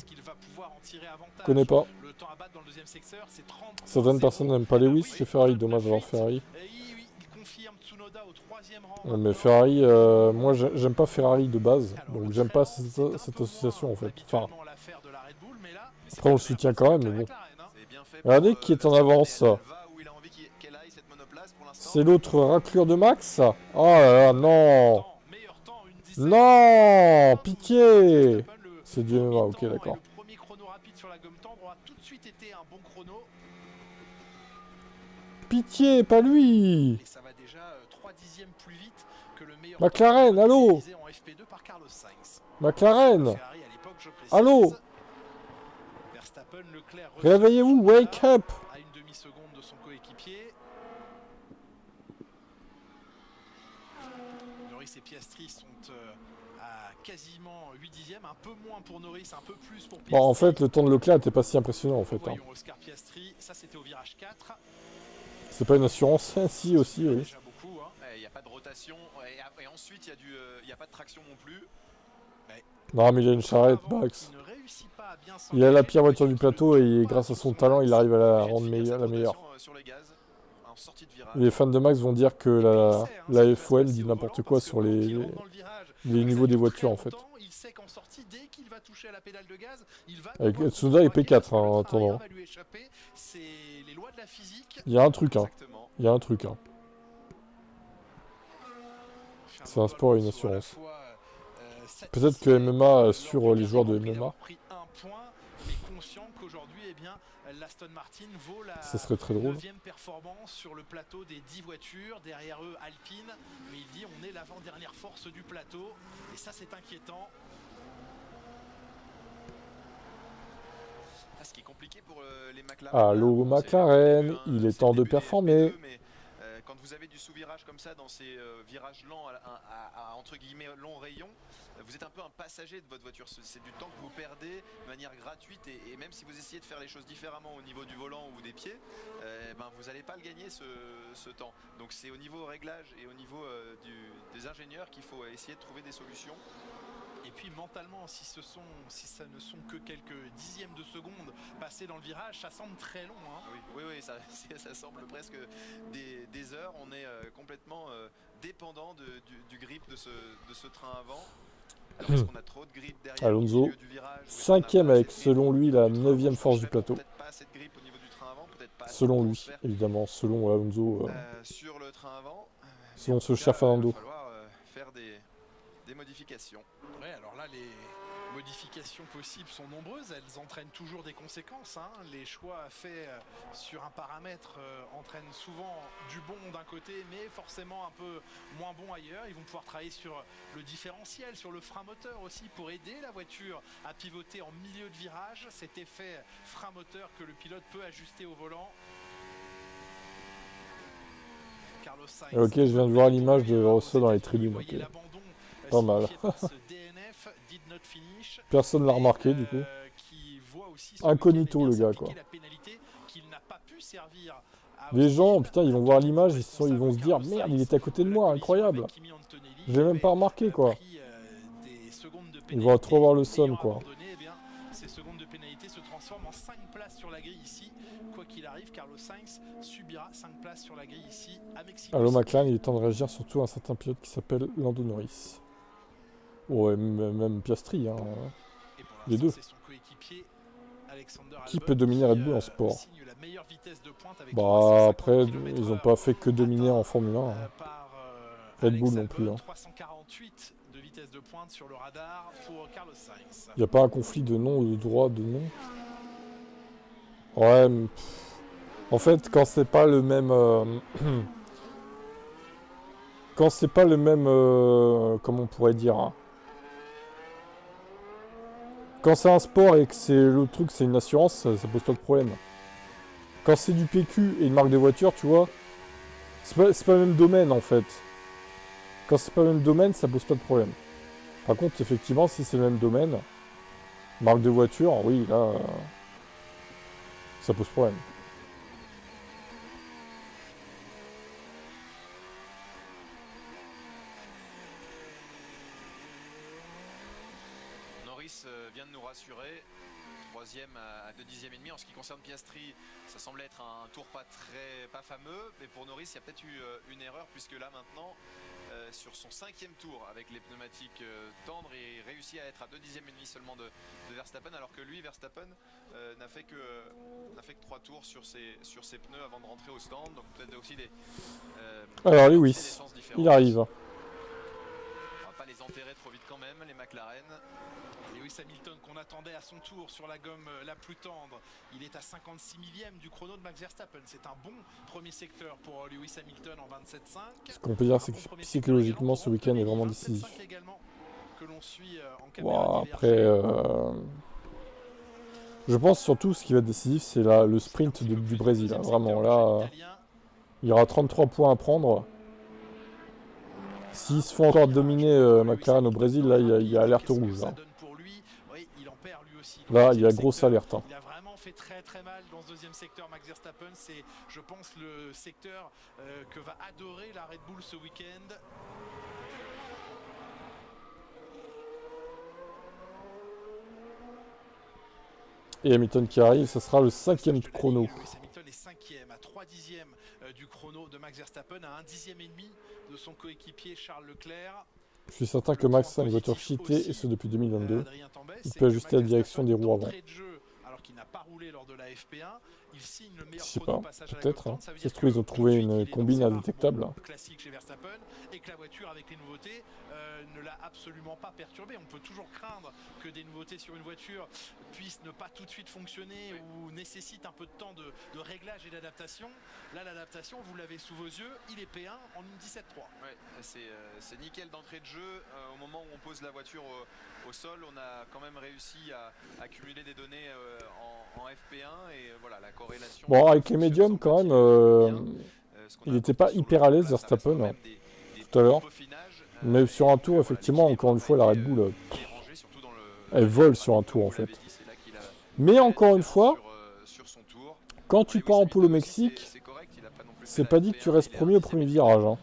Je connais pas. Le temps à battre dans le deuxième secteur, c'est 30. Certaines personnes n'aiment pas Lewis chez Ferrari, dommage alors Ferrari. Oui, il confirme Tsunoda au 3e rang. Ouais, mais Ferrari, moi j'aime pas Ferrari de base, donc j'aime pas cette association en fait. Enfin, après on le soutient quand même, mais bon. Regardez qui est en avance. C'est l'autre raclure de Max. Oh là là, non. Non, pitié. C'est du MMA, ok, d'accord. Le premier chrono rapide sur la gomme tendre aura tout de suite été un bon chrono. Pitié, pas lui. Et ça va déjà 3 dixièmes plus vite que le meilleur McLaren, allô. en FP2 par Carlos Sainz. McLaren. Ferrari, à l'époque, je précise. Allô. Verstappen, Leclerc, Réveillez-vous, wake up. à une demi-seconde de son coéquipier. Norris et Piastri sont à quasiment 8 dixièmes, un peu moins pour Norris, un peu plus pour Piastri. Bon, en fait, le temps de Leclerc n'était pas si impressionnant en fait. Hein. Voyons Oscar Piastri, ça c'était au virage 4. C'est pas une assurance, si aussi, oui. Déjà beaucoup, hein. Il n'y a pas de rotation et ensuite il n'y a pas de traction non plus. Non, mais il a une charrette, Max. Il a la pire voiture du plateau et grâce à son talent, il arrive à la rendre la meilleure. Sur les gaz, en sortie de virage. Les fans de Max vont dire que la F1 dit n'importe quoi sur les niveaux des voitures en fait. Il sait qu'en sortie, dès qu'il va toucher à la pédale de gaz, il va Avec Tsunoda et P4 hein, en attendant. C'est les lois de la physique. Il y a un truc, hein. Il y a un truc, hein. C'est un sport et une assurance. Peut-être que MMA sur les joueurs de MMA. L'Aston Martin vaut la Ça serait très drôle. 9e performance sur le plateau des 10 voitures. Derrière eux, Alpine. Mais il dit on est l'avant-dernière force du plateau. Et ça, c'est inquiétant. Ce qui est compliqué pour les McLaren. Allô McLaren, il est temps de performer. Quand vous avez du sous-virage comme ça dans ces virages lents à entre guillemets long rayon, vous êtes un peu un passager de votre voiture. C'est du temps que vous perdez de manière gratuite et même si vous essayez de faire les choses différemment au niveau du volant ou des pieds, vous n'allez pas le gagner ce temps. Donc c'est au niveau réglage et au niveau des ingénieurs qu'il faut essayer de trouver des solutions. Et puis mentalement, si ça ne sont que quelques dixièmes de seconde passés dans le virage, ça semble très long. Hein. Oui, ça semble presque des heures. On est complètement dépendant du grip de ce train avant. Alors parce qu'on a trop de grip derrière Alonso, au milieu du virage, 5ème avec selon lui la 9ème force du plateau. Peut-être pas assez de grip au niveau du train avant, peut-être pas selon lui, évidemment, selon Alonso. Sur le train avant. Selon ce cher Fernando. Il va falloir faire des modifications. Ouais, alors là, les modifications possibles sont nombreuses. Elles entraînent toujours des conséquences. Hein. Les choix faits sur un paramètre entraînent souvent du bon d'un côté, mais forcément un peu moins bon ailleurs. Ils vont pouvoir travailler sur le différentiel, sur le frein moteur aussi, pour aider la voiture à pivoter en milieu de virage. Cet effet frein moteur que le pilote peut ajuster au volant. Carlos Sainz. Ok, je viens de voir l'image de Russell dans les tribunes. Okay. Pas mal. Personne l'a remarqué du coup. Incognito le gars quoi. Les gens, putain, ils vont voir l'image, ils vont se dire merde, il était à côté de moi, incroyable. Je l'ai même pas remarqué quoi. Ils vont trop avoir le somme quoi. Ces secondes de pénalité se transforment en 5 places sur la grille ici. Quoi qu'il arrive, Carlos Sainz subira 5 places sur la grille ici à Mexico. Allô McLaren, il est temps de réagir surtout à un certain pilote qui s'appelle Lando Norris. Ouais, même Piastri, hein. Les deux. C'est son coéquipier Alexander Qui Albon, peut dominer Red qui, Bull en sport? signe la meilleure vitesse de pointe avec Bah 350 après, km/h ils n'ont pas fait que dominer en Formule 1. Hein. par Red Alex Bull non Albon, plus. Hein. 348 de vitesse de pointe sur le radar pour Carlos Sainz. Il n'y a pas un conflit de nom ou de droit de nom? Ouais, mais, en fait, quand c'est pas le même... quand c'est pas le même... comment on pourrait dire hein. Quand c'est un sport et que c'est le truc, c'est une assurance, ça pose pas de problème. Quand c'est du PQ et une marque de voiture, tu vois, c'est pas le même domaine en fait. Quand c'est pas le même domaine, ça pose pas de problème. Par contre, effectivement, si c'est le même domaine, marque de voiture, oui, là, ça pose problème. Norris vient de nous rassurer. Troisième à 2 dixièmes et demi. En ce qui concerne Piastri, ça semble être un tour pas fameux. Mais pour Norris, il y a peut-être eu une erreur puisque là maintenant, sur son 5e tour avec les pneumatiques tendres, il réussit à être à 2 dixièmes et demi seulement de Verstappen, alors que lui, Verstappen, n'a fait que 3 tours sur ses pneus avant de rentrer au stand. Donc peut-être aussi des Alors Lewis, il arrive. On va pas les enterrer trop vite quand même, les McLaren. Lewis Hamilton qu'on attendait à son tour sur la gomme la plus tendre. Il est à 56 millième du chrono de Max Verstappen. C'est un bon premier secteur pour Lewis Hamilton en 27,5. Ce qu'on peut dire, c'est que psychologiquement, ce week-end est vraiment décisif. Que l'on suit en Wow, après, je pense surtout ce qui va être décisif, c'est le sprint du Brésil. Hein. Vraiment, là, il y aura 33 points à prendre. S'ils se font encore dominer McLaren au Brésil, là, il y a alerte rouge. Hein. Là, il y a grosse alerte. Hein. Il a vraiment fait très mal dans ce deuxième secteur. Max Verstappen, c'est, je pense, le secteur que va adorer la Red Bull ce week-end. Et Hamilton qui arrive, ça sera le 5e chrono. Hamilton est 5e à 3 dixièmes du chrono de Max Verstappen, à 1 dixième et demi de son coéquipier Charles Leclerc. Je suis certain que Max a une voiture cheatée, et ce depuis 2022. Il peut ajuster la direction des roues avant. Alors qu'il n'a pas roulé lors de la FP1, il signe le meilleur Je sais chrono pas, passage à la peut-être. gomme Hein. tendre. Ça veut Ça se dire trouve, ils ont que trouvé tout de suite, une il est dans combine ses indétectable. marques classique chez Verstappen, et que la voiture avec les nouveautés ne l'a absolument pas perturbé. On peut toujours craindre que des nouveautés sur une voiture puissent ne pas tout de suite fonctionner ou nécessitent un peu de temps de réglage et d'adaptation. Là, l'adaptation, vous l'avez sous vos yeux, il est P1 en une 17.3. Ouais, c'est nickel d'entrée de jeu. Au moment où on pose la voiture au sol, on a quand même réussi à accumuler des données en FP1 et voilà la corrélation. Bon, avec les médiums quand même, il n'était pas hyper à l'aise Verstappen hein, tout à l'heure. Mais sur un tour, effectivement, encore une fois, la Red Bull, elle vole sur un tour en fait. Mais encore une fois, quand tu pars en pôle au Mexique, c'est pas dit que tu restes premier au premier virage. Hein.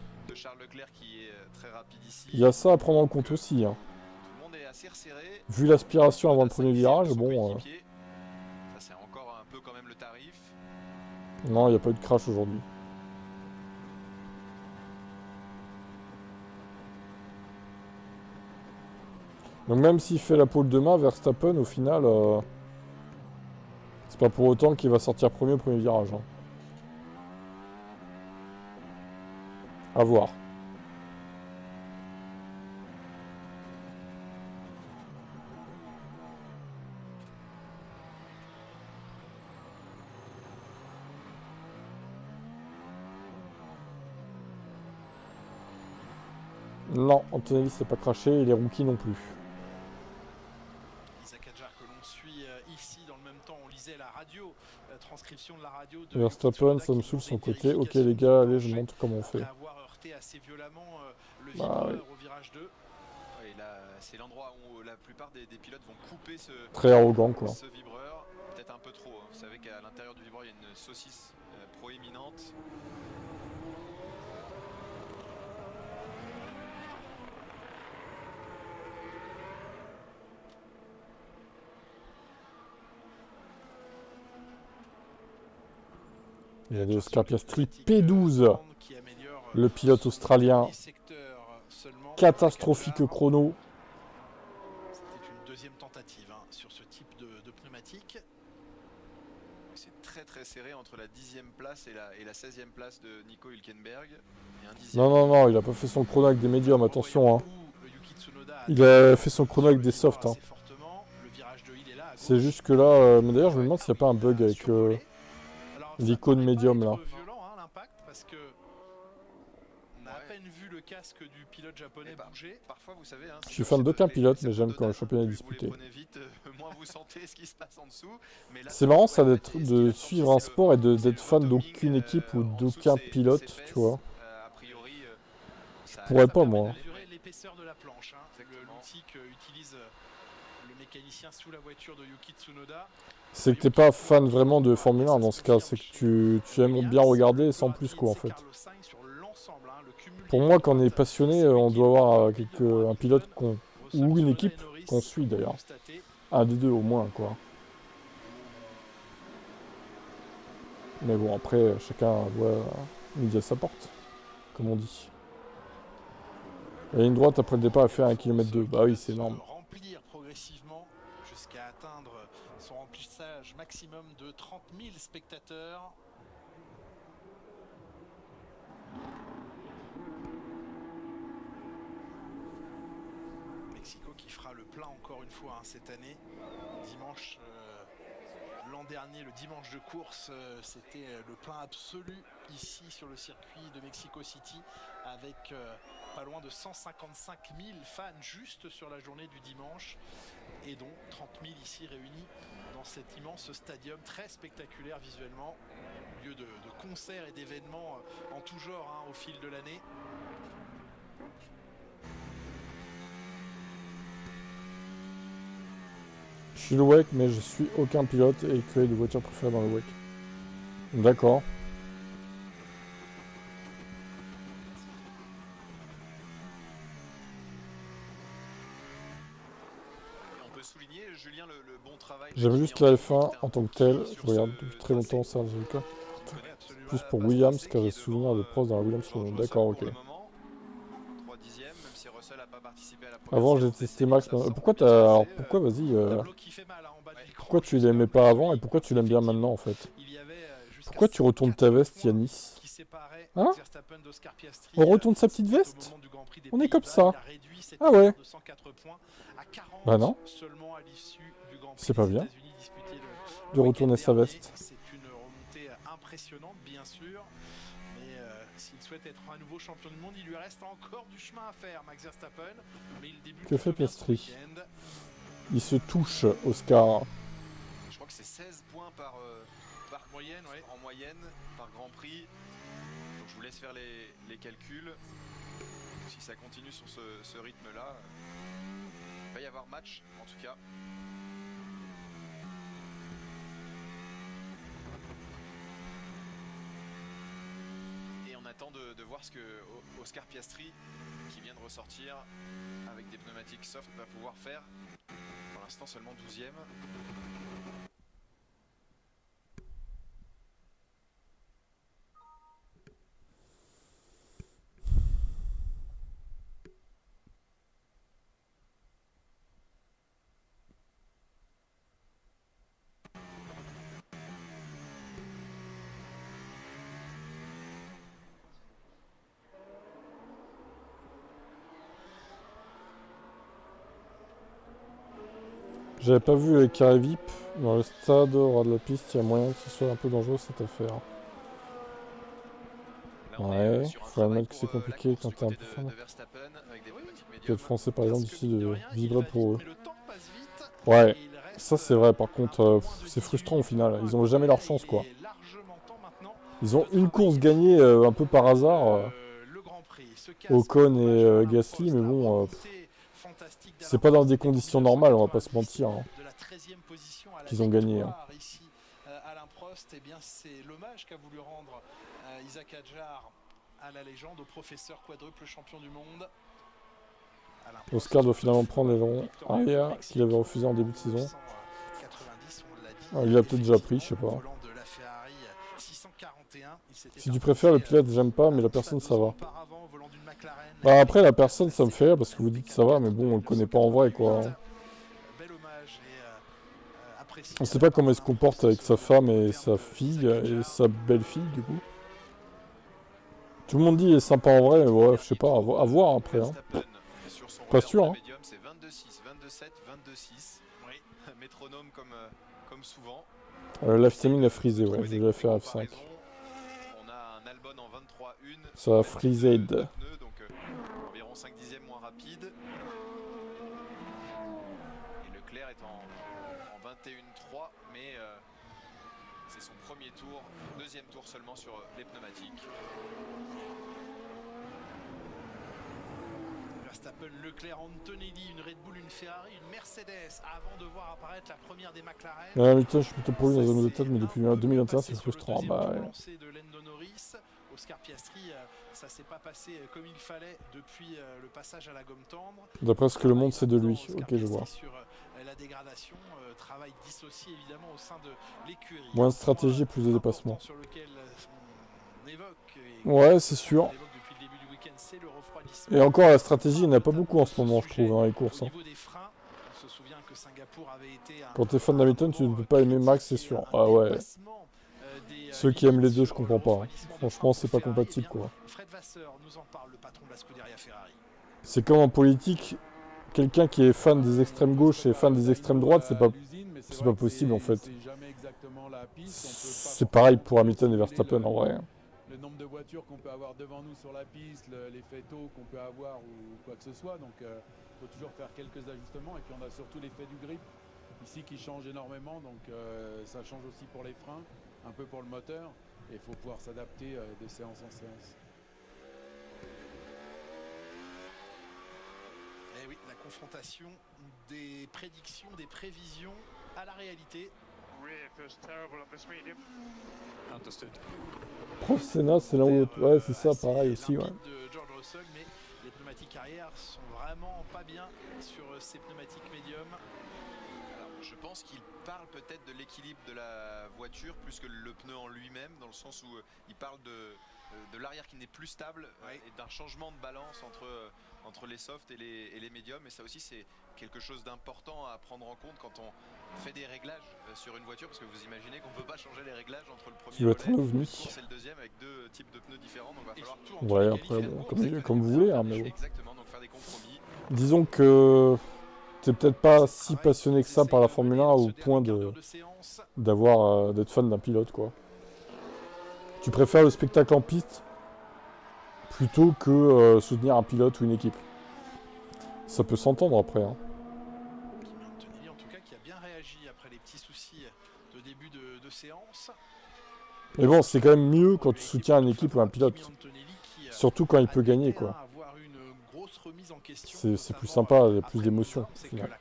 Il y a ça à prendre en compte aussi. Hein. Vu l'aspiration avant le premier virage, bon... Non, il n'y a pas eu de crash aujourd'hui. Donc même s'il fait la pole demain, Verstappen, au final, c'est pas pour autant qu'il va sortir premier au premier virage. Hein. À voir. Non, Antonelli s'est pas craché et les rookies non plus. Isaac Hadjar que l'on suit ici dans le même temps, on lisait la radio, la transcription de la radio de Verstappen, ça me saoule son côté. Ok les gars, allez, je montre comment on fait. Avoir heurté assez violemment le vibreur au virage 2. Et là, c'est l'endroit où la plupart des pilotes vont couper Très arrogant quoi. Ce vibreur, peut-être un peu trop. Hein. Vous savez qu'à l'intérieur du vibreur, il y a une saucisse proéminente. Il y a Oscar Piastri, P12, le pilote australien, catastrophique chrono. C'était une deuxième tentative hein, sur ce type de pneumatique. très très serré entre la 10e place et la 16e place de Nico Hülkenberg. Et un 10e. Non, il a pas fait son chrono avec des médiums, attention. Hein. Yuki Tsunoda Il a fait son chrono avec des softs. Hein. assez fortement. Le virage de Hill est là à C'est gauche. juste que là, mais d'ailleurs je me demande s'il n'y a pas un bug avec Survolé. Alors, ça l'icône paraît pas médium, être là. violent, hein, l'impact, parce que on a à Ouais. peine vu le casque du pilote japonais Et bah, bouger. Parfois, vous savez, hein, Je suis fan d'aucun pilote, mais j'aime quand le championnat est plus vous disputé. les prenez vite, moins vous sentez ce qui se passe en dessous. Mais là, C'est marrant ça ouais, d'être, et ce de qui a suivre changé, un c'est sport et c'est d'être fan bottoming, d'aucune équipe ou en dessous de d'aucun ses pilote, fesses, tu vois. a priori, ça pourrais pas, permet moi. d'aller- Mesurer l'épaisseur de la planche. Hein. Exactement. L'outil qu'utilise le mécanicien sous la voiture de Yuki Tsunoda. C'est que t'es pas fan vraiment de Formule 1 dans ce cas, c'est que tu aimes bien regarder sans plus quoi en fait. Pour moi, quand on est passionné, on doit avoir un pilote ou une équipe qu'on suit d'ailleurs. Un des deux au moins quoi. Mais bon, après, chacun doit midi à sa porte, comme on dit. La ligne droite après le départ, elle fait 1 km 2. Bah oui, c'est énorme. Remplir progressivement jusqu'à atteindre son remplissage maximum de 30 000 spectateurs. Mexico qui fera le plein encore une fois hein, cette année. Dimanche, l'an dernier, le dimanche de course, c'était le plein absolu ici sur le circuit de Mexico City avec pas loin de 155 000 fans juste sur la journée du dimanche et dont 30 000 ici réunis dans cet immense stadium très spectaculaire visuellement, lieu de concerts et d'événements en tout genre hein, au fil de l'année. Je suis le WEC, mais je suis aucun pilote et écurie de voiture préférée dans le WEC. D'accord. On peut souligner, Julien, le bon travail. J'aime juste la F1 en tant que telle. Je regarde depuis très longtemps ça, Angelica. Plus pour Williams, car j'ai souvenir de Prost dans la Williams. D'accord, ok. Avant, j'ai testé Max. Pourquoi t'as. Alors, pourquoi, vas-y. Pourquoi tu l'aimais pas avant et pourquoi tu l'aimes bien maintenant en fait? Pourquoi tu retournes ta veste, Yanis? Hein? On retourne sa petite veste? On est comme ça. Ah ouais. Bah non. C'est pas bien de retourner sa veste. C'est une remontée impressionnante, bien sûr. Mais s'il souhaite être un nouveau champion du monde, il lui reste encore du chemin à faire, Max Verstappen. Mais il débute Que fait plutôt bien son Piastri? week-end. Il se touche, Oscar. Je crois que c'est 16 points par Moyenne, ouais. en moyenne par Grand Prix. Donc je vous laisse faire les calculs. Si ça continue sur ce rythme-là, il va y avoir match en tout cas. Et on attend de voir ce que Oscar Piastri, qui vient de ressortir avec des pneumatiques soft, va pouvoir faire. Pour l'instant seulement 12e. J'avais pas vu les carrés VIP. Dans le stade, au ras de la piste, il y a moyen que ce soit un peu dangereux cette affaire. Ouais, faut admettre que c'est compliqué quand t'es un peu fan. Pilote français par exemple ici de vibrer pour eux. Ouais, ça c'est vrai par contre, c'est frustrant au final. Ils ont jamais leur chance quoi. Ils ont une course gagnée un peu par hasard. Ocon et Gasly, mais bon, c'est pas dans des conditions normales, on va pas se mentir. Hein, qu'ils ont gagné. Hein. Alain Prost, eh bien c'est l'hommage qu'a voulu rendre Isaac Hadjar à la légende, au professeur quadruple champion du monde. Oscar doit finalement prendre l'aileron arrière qu'il avait refusé en début de saison. Ah, il l'a peut-être déjà pris, je sais pas. Si tu préfères le pilote, j'aime pas, mais la personne ça va. Bah après la personne ça me fait rire parce que vous dites que ça va, mais bon on le connaît pas en vrai quoi. apprécié. On sait pas comment il se comporte avec sa femme et sa fille, et sa belle-fille, du coup. Tout le monde dit il est sympa en vrai, mais ouais, je sais pas, à voir après. Hein. Verstappen, sur son Pas relais sûr, en hein. médium, c'est 22-6, 22-7, 22-6. Oui. Métronome comme souvent. La timing a frisé, ouais, Trouver je des- vais des faire F5. comparaisons. On a un Albon en 23-1. Ça a sur frisé. deux pneus, donc environ 5 dixièmes moins rapide. Et Leclerc est en 21-3, mais c'est son premier tour, deuxième tour seulement sur les pneumatiques. Verstappen, Leclerc, Antonelli, une Red Bull, une Ferrari, une Mercedes, avant de voir apparaître la première des McLaren. Putain, je suis plutôt pour lui dans la zone de tête, mais depuis 2021, c'est frustrant. Bah, ouais. Lancé de Lando Norris, Oscar Piastri, ça s'est pas passé comme il fallait depuis le passage à la gomme tendre. D'après ce que le monde sait de lui. Oscar Ok, je vois. Piastri sur la dégradation, travail dissocié évidemment au sein de l'écurie. Moins de stratégie, plus de Important dépassement. sur lequel on évoque, et Ouais, c'est sûr. on évoque depuis le début du week-end, c'est le refroidissement. Et encore, la stratégie, il n'y en a pas beaucoup en ce moment, je trouve, dans les courses. Au Hein. niveau des freins, on se souvient que Singapour avait été Quand t'es fan d'Hamilton, tu ne peux pas aimer Max, c'est sûr. Ah ouais. Ceux qui aiment les deux, je comprends pas. Hein. Franchement, c'est pas compatible, quoi. Fred Vasseur nous en parle, le patron de la Scuderia Ferrari. C'est comme en politique, quelqu'un qui est fan des extrêmes gauche et fan des extrêmes droites, c'est pas possible en fait. C'est pareil pour Hamilton et Verstappen en vrai. Le nombre de voitures qu'on peut avoir devant nous sur la piste, l'effet taux qu'on peut avoir ou quoi que ce soit. Donc il faut toujours faire quelques ajustements. Et puis on a surtout l'effet du grip ici qui change énormément. Donc ça change aussi pour les freins, un peu pour le moteur. Et il faut pouvoir s'adapter de séance en séance. Eh oui, la confrontation des prédictions, des prévisions à la réalité. Prost Senna, c'est l'un ou l'autre. Ouais, c'est ça, pareil aussi. Ouais. De George Russell, mais les pneumatiques arrière sont vraiment pas bien sur ces pneumatiques médiums. Alors, je pense qu'il parle peut-être de l'équilibre de la voiture plus que le pneu en lui-même, dans le sens où il parle de l'arrière qui n'est plus stable et d'un changement de balance entre les softs et les médiums. Et ça aussi, c'est quelque chose d'important à prendre en compte quand on fait des réglages sur une voiture, parce que vous imaginez qu'on ne peut pas changer les réglages entre le premier Tu vas être un ovni. et le deuxième avec deux types de pneus différents. Donc il va falloir Ouais, après, bon, comme vous voulez, hein, mais bon. exactement, donc faire des compromis. Disons que t'es peut-être pas si passionné que ça par la Formule 1 au point d'être fan d'un pilote, quoi. Tu préfères le spectacle en piste plutôt que soutenir un pilote ou une équipe. Ça peut s'entendre après. Hein. Antonelli, en tout cas, qui a bien réagi après les petits soucis de début de séance. Mais bon, c'est quand même mieux quand tu soutiens une équipe ou un pilote. Surtout quand il peut gagner, quoi. C'est plus sympa, il y a plus d'émotion, au final.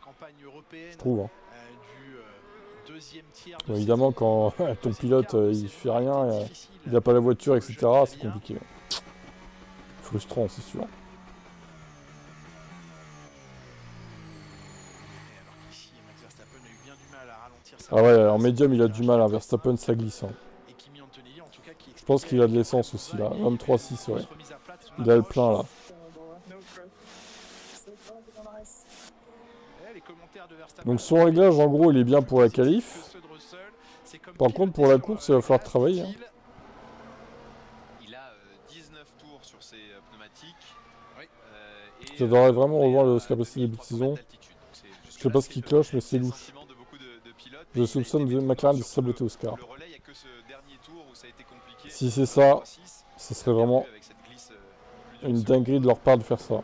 Je trouve. Hein. Bon, évidemment, quand ton pilote il fait rien, il n'a pas la voiture, etc., c'est compliqué. Frustrant, c'est sûr. Ah ouais, en médium, il a du mal. Hein. Verstappen, ça glisse. Hein. Je pense qu'il a de l'essence aussi, là. 23,6, ouais. Il a le plein, là. Donc son réglage, en gros, il est bien pour la qualif. Par contre, pour la course, il va falloir travailler. Hein. Il a 19 tours sur ses pneumatiques. J'adorerais vraiment revoir le Oscar Piastri début de saison. Je sais pas ce qui cloche, mais c'est louche. Je soupçonne de McLaren de saboter Oscar. Si c'est ça, ce serait vraiment une dinguerie de leur part de faire ça.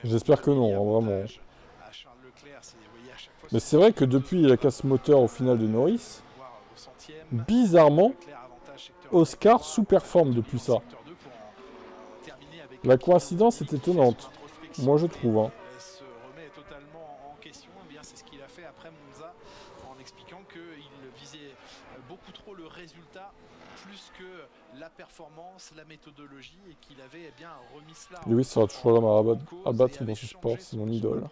J'espère que non, hein, vraiment. Mais c'est vrai que depuis la casse moteur au final de Norris, bizarrement, Oscar sous-performe depuis ça. La coïncidence est étonnante, moi je trouve. Hein. Se remet totalement en question, eh bien c'est ce qu'il a fait après Monza en expliquant qu'il visait beaucoup trop le résultat plus que la performance, la méthodologie et qu'il avait bien remis cela. Lewis sera toujours l'homme à battre dans ce sport, c'est mon idole.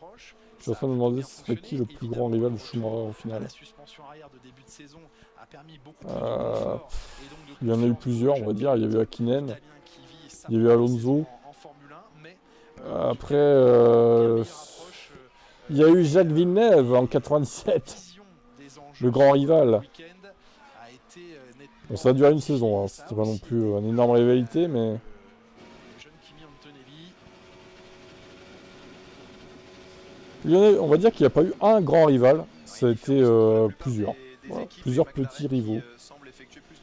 Je suis en train de me demander ce serait qui le plus grand rival de Schumacher au final. La suspension arrière de début de saison a permis beaucoup il y en a eu plusieurs, on va dire. Il y avait Hakkinen, il y avait Alonso. Après, Il y a eu Jacques Villeneuve en 97, le grand rival. Bon, ça a duré une saison, hein. C'était pas non plus une énorme rivalité, mais... On va dire qu'il n'y a pas eu un grand rival, ça a été plusieurs. Voilà, plusieurs petits rivaux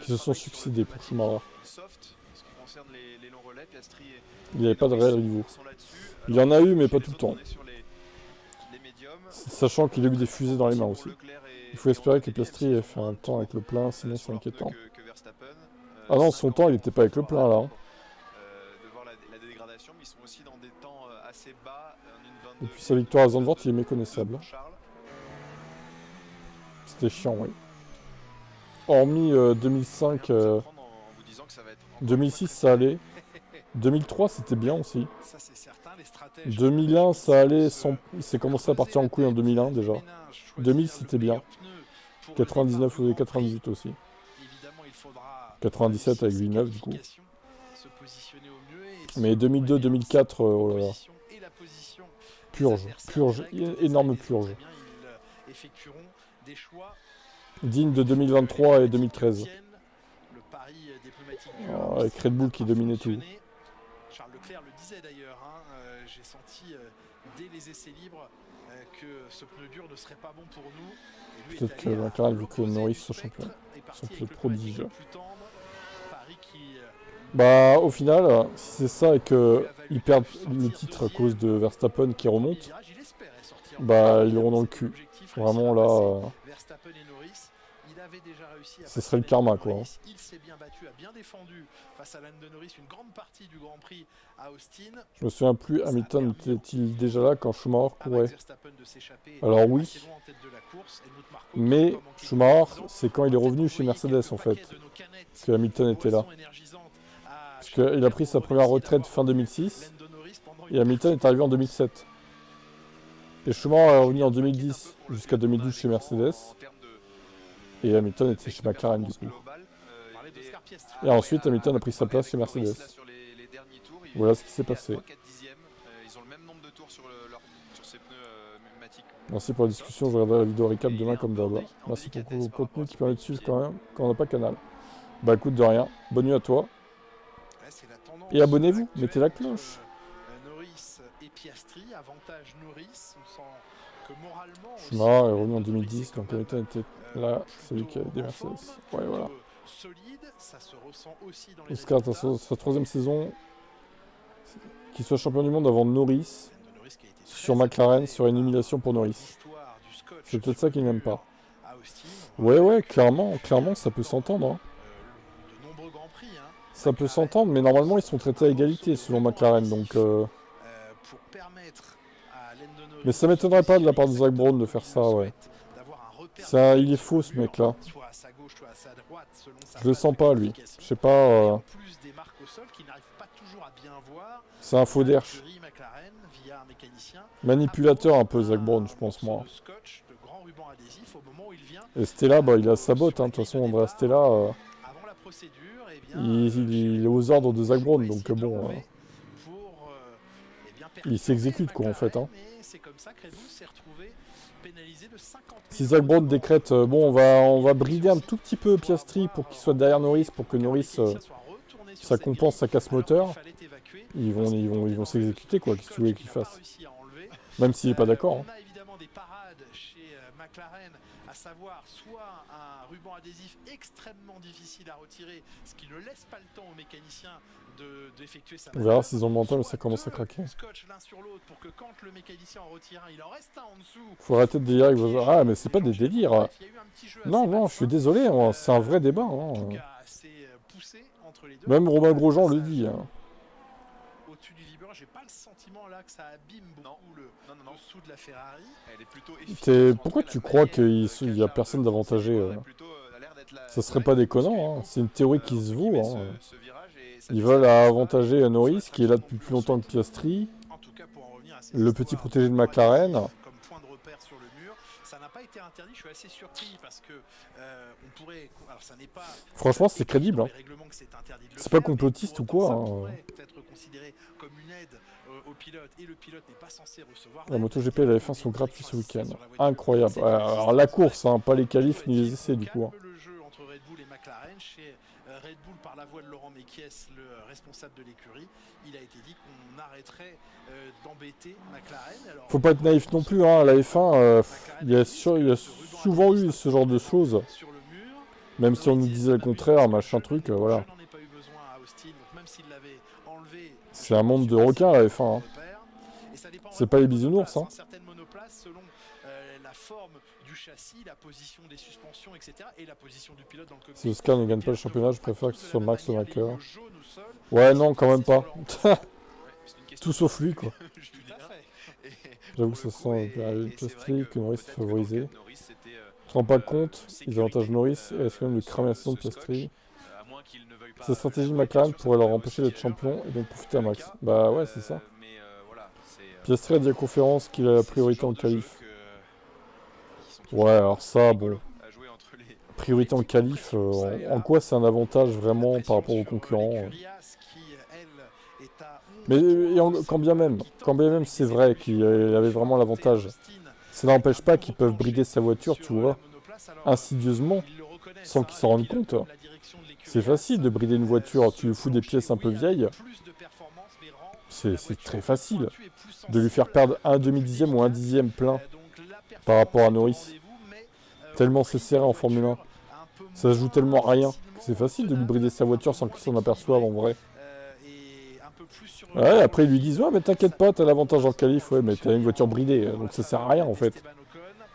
qui se sont succédés pour Schumacher. Il n'y avait pas de réels rivaux. Il y en a eu, mais pas tout le temps. Sachant qu'il a eu des fusées dans les mains aussi. Il faut espérer que Piastri ait fait un temps avec le plein, sinon c'est inquiétant. Ah non, son temps, il n'était pas avec le plein, là. Et puis sa victoire à Zandvoort, il est méconnaissable. C'était chiant, oui. Hormis 2005, 2006, ça allait. 2003, c'était bien aussi. 2001, ça allait. C'est commencé à partir en couille en 2001 déjà. 2000, c'était bien. 99 ou 98 aussi. 97 avec Villeneuve, du coup. Mais 2002, 2004, oh là là. Purge, énorme purge. Digne de 2023 et 2013. Oh, avec Red Bull qui dominait tout. Charles Leclerc le disait d'ailleurs, j'ai senti dès les essais libres que ce pneu dur ne serait pas bon pour nous. Peut-être que McLaren, vu que Norris soit champion, son pilote prodige. Bah, au final, si c'est ça et qu'ils perdent le titre à cause de Verstappen qui remonte, bah, ils l'auront dans le cul. Vraiment, là, ce serait le karma, quoi. Il s'est bien battu, a bien défendu face à Lando Norris une grande partie du Grand Prix à Austin. Je me souviens plus, Hamilton était-il déjà là quand Schumacher courait? Alors oui, mais Schumacher, c'est quand il est revenu chez Mercedes en fait, que Hamilton était là. Parce qu'il a pris sa première retraite fin 2006, et Hamilton est arrivé en 2007. Et Schumacher est revenu en 2010 jusqu'à 2012 chez Mercedes. Et Hamilton était chez McLaren du coup. Et ensuite Hamilton a pris sa place chez Mercedes. Voilà ce qui s'est passé. Merci pour la discussion, je regarderai la vidéo récap demain comme d'hab. Merci pour le contenu qui permet de suivre quand même, quand on n'a pas canal. Bah écoute, de rien, bonne nuit à toi. Et abonnez-vous, mettez la cloche. Schumacher est revenu en 2010, donc Hamilton était là, c'est lui qui a des Mercedes. Ouais, voilà. Oscar, sa troisième saison, qu'il soit champion du monde avant Norris, sur McLaren, sur une humiliation pour Norris. C'est peut-être ça qu'il n'aime pas. Ouais, clairement, ça peut s'entendre. Hein. Ça peut s'entendre, mais normalement ils sont traités à égalité selon McLaren, donc... Mais ça m'étonnerait pas de la part de Zach Brown de faire ça, ouais. Ça, il est faux ce mec-là. Je le sens pas, lui. Je sais pas... C'est un faux d'Hersch. Manipulateur un peu, Zach Brown, je pense, moi. Et Stella, bah, il a sa botte, hein. De toute façon, Andrea Stella... Il est aux ordres de Zach Brown, donc bon... il s'exécute, quoi, en fait, hein. Si Zach Brown décrète, bon, on va brider un tout petit peu Piastri pour qu'il soit derrière Norris, pour que Norris, ça compense sa casse moteur, ils vont s'exécuter, quoi, qu'est-ce que tu voulais qu'ils fassent. Même s'il n'est pas d'accord. Hein. À savoir soit un ruban adhésif extrêmement difficile à retirer, ce qui ne laisse pas le temps aux mécaniciens d'effectuer sa manœuvre. On verra s'ils ont le mental, mais ça commence à craquer. Faut arrêter de délire avec vos... Ah, mais c'est pas des délires. Non, je suis désolé, c'est un vrai débat. Hein. Même Romain Grosjean le dit. Hein. Au-dessus du vibreur, j'ai pas le sentiment là que ça abîme beaucoup le dessous de la Ferrari. Elle est plutôt pourquoi tu crois qu'il y a personne d'avantagé Ça serait pas déconnant, hein. C'est une théorie qui se vaut. Hein. Ils veulent avantager Norris, qui est là depuis plus longtemps que Piastri, le petit protégé de McLaren. Comme point de repère sur le mur, ça n'a pas été interdit. Je suis assez surpris parce que on pourrait. Alors ça n'est pas. Franchement, c'est crédible. Hein. C'est pas complotiste ou quoi. Peut être considéré comme une aide au pilote et le pilote n'est pas censé recevoir. La MotoGP et la F1 sont gratuits ce week-end. Incroyable. Alors la course, hein, pas les qualifs ni les essais du coup. Hein. Le jeu entre Red Bull et McLaren chez Red Bull par la voix de Laurent Mekies, le responsable de l'écurie. Il a été dit qu'on arrêterait d'embêter McLaren. Alors, Faut pas être naïf non plus, hein. La F1, il y a souvent eu ce genre de choses. sur le mur. Même si on nous disait le contraire, machin truc, voilà. Je n'en ai pas eu besoin à Austin, donc même s'il l'avait enlevé, C'est un monde de requins la F1. Hein. et ça dépend C'est vraiment pas les des bisounours. monoplaces, Hein. Certaines monoplaces, selon la forme du châssis, la position des suspensions, etc. et la position du pilote dans le cockpit. Si Oscar ne gagne pas le championnat, je préfère que ce soit Max ou ou Macker. Ouais, non, quand même pas. Tout sauf lui, quoi. J'avoue que ça sent le Piastri que Norris est favorisé. Tu te rends pas compte des avantages Norris et est-ce que même de cramer la saison de Piastri. Cette stratégie de McLaren pourrait leur empêcher d'être champion et donc profiter à Max. Bah ouais, c'est ça. Piastri a dit à conférence qu'il a la priorité en qualif. Ouais, alors ça, bon. Priorité en qualif, en quoi c'est un avantage vraiment par rapport aux concurrents Mais quand bien même c'est vrai qu'il avait vraiment l'avantage. Ça n'empêche pas qu'ils peuvent brider sa voiture, tu vois, insidieusement, sans qu'ils s'en rendent compte. C'est facile de brider une voiture, tu lui fous des pièces un peu vieilles. C'est très facile de lui faire perdre un demi-dixième ou un dixième plein par rapport à Norris. Tellement c'est serré en Formule 1. Ça se joue tellement à rien. C'est facile de lui brider sa voiture sans qu'il s'en aperçoive en vrai. Ouais, après ils lui disent ouais mais t'inquiète pas, t'as l'avantage en qualif, ouais mais t'as une voiture bridée, donc ça sert à rien en fait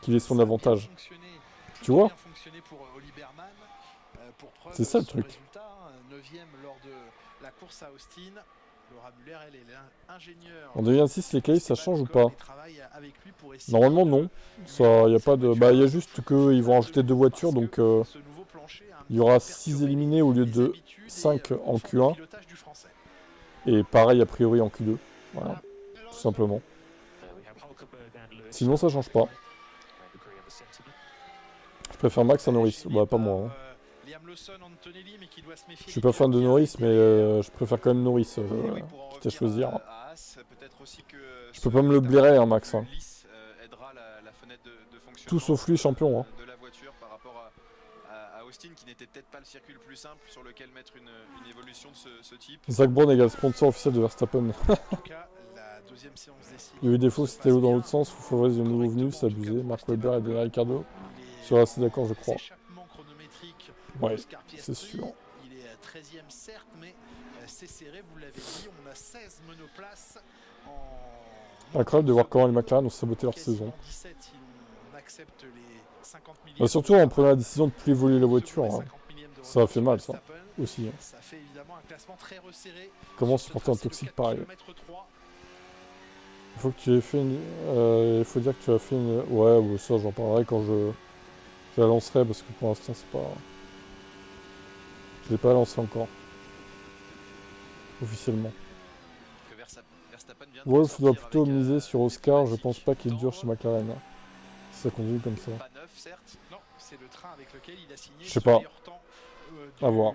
qu'il ait son avantage. Tu vois? C'est ça le truc. En 2026 les qualifs ça change ou pas? Normalement non. Ça, y a pas de. Bah y a juste qu'ils vont rajouter 2 voitures donc il y aura 6 éliminés au lieu de 5 en Q1. Et pareil a priori en Q2. Voilà. Tout simplement. Sinon ça change pas. Je préfère Max à Norris. Bah pas moi. Hein. Je suis pas fan de Norris mais je préfère quand même Norris. Quitte à choisir. Je peux pas me le blairer hein, Max. Hein. Tout sauf lui champion. Hein. Austin qui n'était peut-être pas le circuit le plus simple sur lequel mettre une évolution de ce type. Zach Brown égale sponsor officiel de Verstappen. Il y a eu des faux, c'était dans l'autre sens, faut favoriser le nouveau venu, c'est abusé. Mark Webber et Daniel Ricciardo sont assez d'accord, je crois. Ouais, c'est sûr. Il est 13e certes, mais c'est serré, vous l'avez dit, on a 16 monoplaces en... Incroyable de voir comment les McLaren ont saboté leur saison. 17, on accepte les 50 millions. Bah surtout en prenant la décision de plus évoluer la voiture. Hein. Ça a fait mal ça, aussi. Hein. Ça fait évidemment un classement très resserré. Comment supporter un toxique pareil? Il faut que tu aies fait une... il faut dire que tu as fait une... Ouais, ça j'en parlerai quand je la lancerai parce que pour l'instant c'est pas... Je l'ai pas lancé encore. Officiellement. Wolf doit plutôt miser sur Oscar, je pense pas qu'il dure chez McLaren. Hein. Si ça conduit comme ça. Je sais pas. À voir.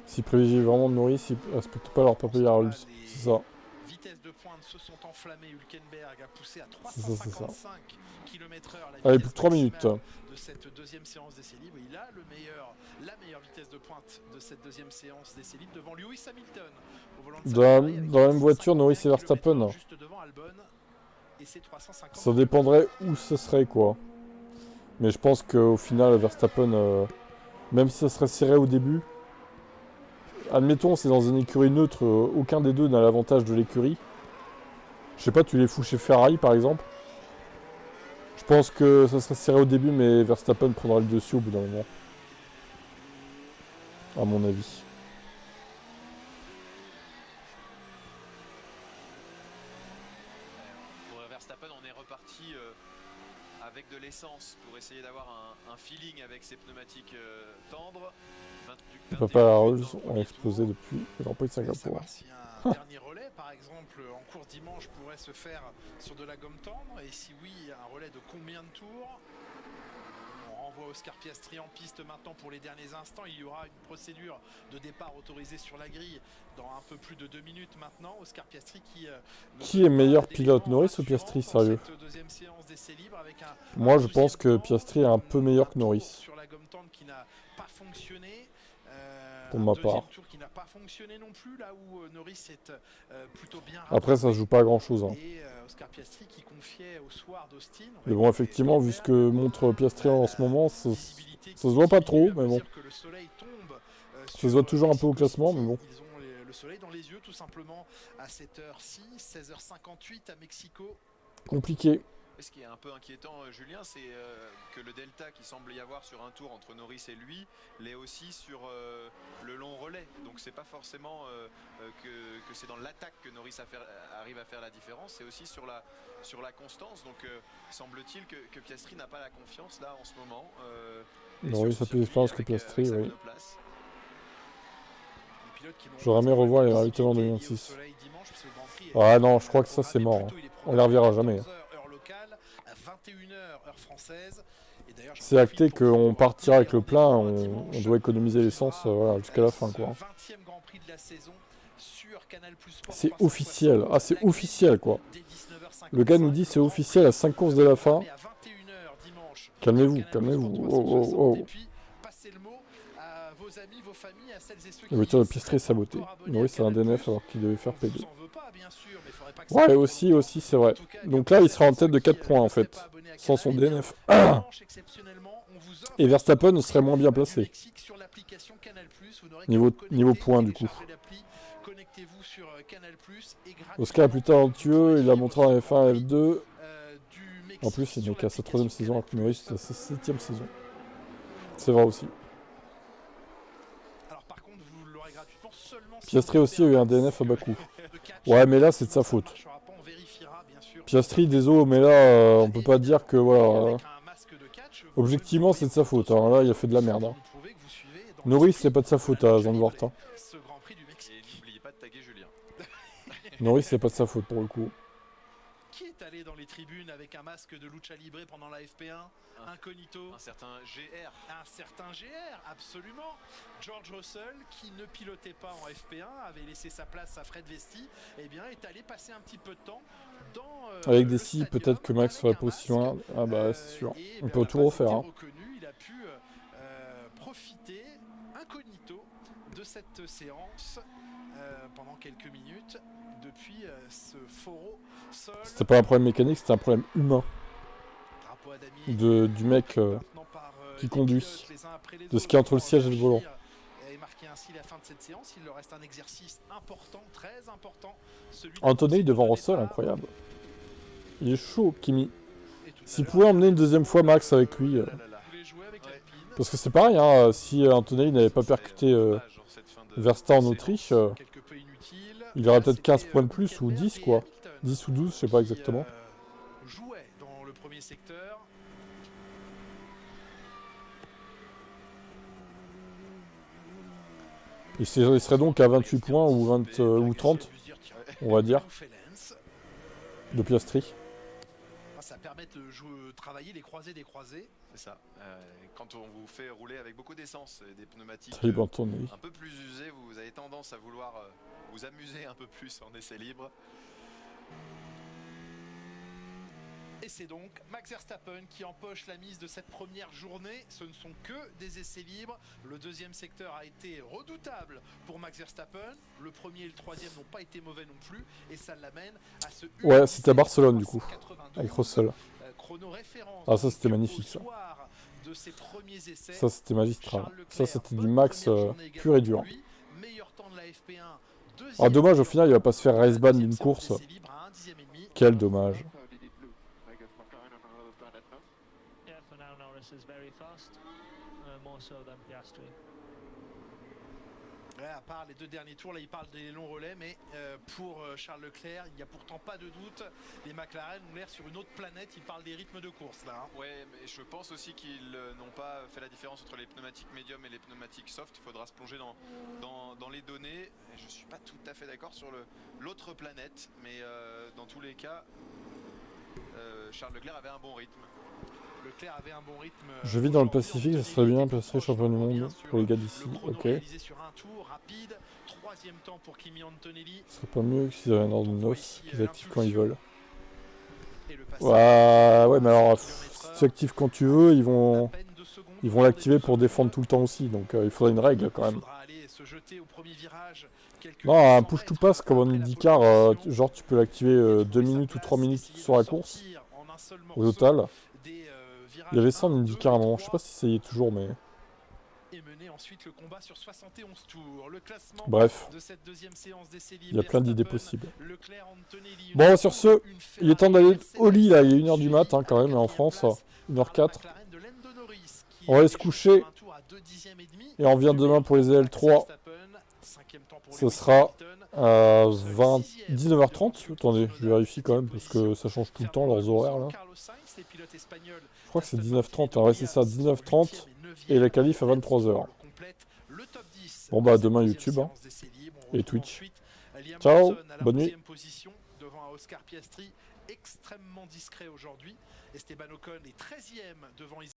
S'ils privilégient vraiment Norris, ils respectent pas leur papier Harold. C'est ça. Vitesse de pointe se sont enflammées. Hülkenberg a poussé à C'est 355 km/h. Allez, plus de 3 minutes. De cette deuxième séance d'essai libre, il a la meilleure vitesse de pointe de cette deuxième séance d'essai libre devant Lewis Hamilton. Dans la même voiture, Norris et Verstappen. Ça dépendrait où ce serait quoi. Mais je pense qu'au final, Verstappen, même si ça serait serré au début, admettons, c'est dans une écurie neutre, aucun des deux n'a l'avantage de l'écurie. Je sais pas, tu les fous chez Ferrari par exemple. Je pense que ça serait serré au début, mais Verstappen prendra le dessus au bout d'un moment. À mon avis. Pour Verstappen, on est reparti avec de l'essence pour essayer d'avoir un feeling avec ses pneumatiques tendres. Papa et Harold ont explosé depuis le Grand Prix de Singapour. Si un dernier relais, par exemple, en course dimanche, pourrait se faire sur de la gomme tendre, et si oui, un relais de combien de tours? On voit Oscar Piastri en piste maintenant pour les derniers instants. Il y aura une procédure de départ autorisée sur la grille dans un peu plus de 2 minutes maintenant. Oscar Piastri Qui est meilleur pilote, Norris ou Piastri, sérieux? Moi, je pense que Piastri est un peu meilleur que Norris. Sur la gomme tendre qui n'a pas fonctionné. Pour ma part. Tour qui n'a pas fonctionné non plus, là où Norris est plutôt bien Après, ça se joue pas à grand chose. Hein. Et Oscar Piastri qui confiait au soir d'Austin. Mais bon, effectivement, vu ce que montre Piastri en ce moment, ça se voit pas trop, mais bon. Ça se voit toujours un peu au classement, mais bon. Ils ont le soleil dans les yeux, tout simplement, à cette heure-ci, 16h58 à Mexico. Compliqué. Ce qui est un peu inquiétant, Julien, c'est que le delta qui semble y avoir sur un tour entre Norris et lui l'est aussi sur le long relais. Donc c'est pas forcément que c'est dans l'attaque que Norris arrive à faire la différence, c'est aussi sur la constance. Donc semble-t-il que Piastri n'a pas la confiance là en ce moment. Norris a plus d'expérience que Piastri, oui. Monoplace. J'aurais aimé revoir les ravitaillements en 2026. Ah non, je crois que ça c'est mort. Hein. On les reverra jamais. Hein. C'est acté qu'on partira avec le plein, on doit économiser l'essence voilà, jusqu'à la fin. Quoi. C'est officiel. Ah, c'est officiel quoi. Le gars nous dit c'est officiel à 5 courses de la fin. Calmez-vous, calmez-vous. Oh, oh, oh. La voiture de Piastri est sabotée. Norris c'est un DNF alors qu'il devait faire P2. Ouais, aussi c'est vrai. Donc là, il sera en tête de 4 points en fait, sans son DNF. Et Verstappen serait moins bien placé. Niveau points du coup. Oscar est plus talentueux, il a montré en F1, F2. En plus, il n'est qu'à sa 3ème saison, alors que Norris c'est sa 7ème saison. C'est vrai aussi. Piastri aussi a eu un DNF à Bakou. Ouais, mais là, c'est de sa faute. Piastri, désolé, mais là, on peut pas dire que, voilà... Objectivement, c'est de sa faute. Hein. Là, il a fait de la merde. Hein. Norris, c'est pas de sa faute à Zandvoort. Hein. Norris, c'est pas de sa faute, pour le coup. Qui est allé dans les tribunes avec un masque de lucha libre pendant la FP1 incognito? Un certain GR. Un certain GR, absolument. George Russell, qui ne pilotait pas en FP1, avait laissé sa place à Fred Vesti, eh bien, est allé passer un petit peu de temps dans avec des si, peut-être que Max serait pas aussi loin. Ah bah, c'est sûr. On peut tout refaire. Hein. Il a pu profiter incognito de cette séance pendant quelques minutes. Depuis ce foro sol. C'était pas un problème mécanique, c'était un problème humain. Du mec qui conduit. De ce qui est entre le siège et le volant. Et marqué ainsi la fin de cette séance. Il leur reste un exercice important, très important. Anthony devant Russell, incroyable. Il est chaud, Kimi. S'il pouvait emmener une deuxième fois Max avec lui. Parce que c'est pareil, hein, si Anthony n'avait pas percuté Verstappen en Autriche. Il aurait peut-être 15 points de plus ou 10 quoi. 10 ou 12, je sais pas exactement. Jouait dans le premier secteur. Il serait donc à 28 points ou, 20, ou 30, on va dire, de Piastri. Ça permet de travailler les croisés des croisés. C'est ça. Quand on vous fait rouler avec beaucoup d'essence et des pneumatiques un peu plus usés, vous avez tendance à vouloir vous amuser un peu plus en essai libre. Et c'est donc Max Verstappen qui empoche la mise de cette première journée. Ce ne sont que des essais libres. Le deuxième secteur a été redoutable pour Max Verstappen. Le premier et le troisième n'ont pas été mauvais non plus. Et ça l'amène à ce... Ouais, c'était à Barcelone du coup, avec Russell. Ah ça c'était magnifique ça. Ça c'était magistral. Ça c'était du Max pur et dur. Ah dommage au final il va pas se faire race ban d'une course. Quel dommage. Ouais, à part les deux derniers tours, là il parle des longs relais, mais pour Charles Leclerc, il n'y a pourtant pas de doute. Les McLaren ont l'air sur une autre planète, il parle des rythmes de course là. Hein. Ouais, mais je pense aussi qu'ils n'ont pas fait la différence entre les pneumatiques médium et les pneumatiques soft. Il faudra se plonger dans les données. Et je suis pas tout à fait d'accord sur l'autre planète, mais dans tous les cas, Charles Leclerc avait un bon rythme. Leclerc avait un bon rythme. Je vis dans le aujourd'hui. Pacifique, ça Antonelli serait bien était placé proche, champion du on monde revient pour les sur gars d'ici. le chrono Ok. réalisé sur un tour rapide. Troisième temps pour Kimi Antonelli. Ce serait pas mieux qu'ils aient un ordre de On voit noces, ici, qu'ils activent quand ils l'impulsion veulent. et le passage Ouais, mais à alors, 100 km/h. si tu actives quand tu veux, ils À vont peine 2 secondes, l'activer moins des pour 2 défendre secondes. tout le temps aussi. Donc il faudrait une règle quand Il même. faudra aller se jeter au premier virage. Quelques Non, un 100 push to mètres pass comme en après la IndyCar, pole genre tu peux l'activer position. 2 Trouver sa minutes ou place, 3 minutes essayer sur de la course. sortir en un seul Au morceau total. des, Il y avait virages ça en 1, 2, IndyCar à un moment. Je sais 3, pas si ça y est toujours, mais et mener ensuite le combat sur 71 tours. Le classement bref, de cette deuxième séance d'essais libres. il y a plein d'idées Verstappen, possibles. Leclerc, Antonelli, Bon, une sur ce, une il est temps Ferrari, d'aller au lit là. Il est 1h du suivi mat hein, quand à la même, en quatrième France, place 1h04. par la McLaren de Lando Norris, qui On va aller se échoue coucher. sur un tour à 2 dixièmes et demi. Et on revient demain pour les LL3. Verstappen, cinquième temps pour Ce Lewis sera Hamilton. à Seul sixième 19h30. devant Attendez, Yuki je vérifie quand même Tsunoda, parce que ça change tout le temps leurs horaires là. Carlos Sainz, les pilotes espagnols. Je crois que c'est Aston 19h30. Martin Ah ouais, c'est ça, Williams sont 19h30. huitième et neuvième. Et la qualif à 23h. Complète le top 10 Bon, bah, de cette demain, deuxième YouTube, hein. séance d'essais libres. On Et retrouve Twitch. ensuite Liam Ciao, Lawson à la bonne nuit. 11e position devant un Oscar Piastri extrêmement discret aujourd'hui. Esteban Ocon est 13e devant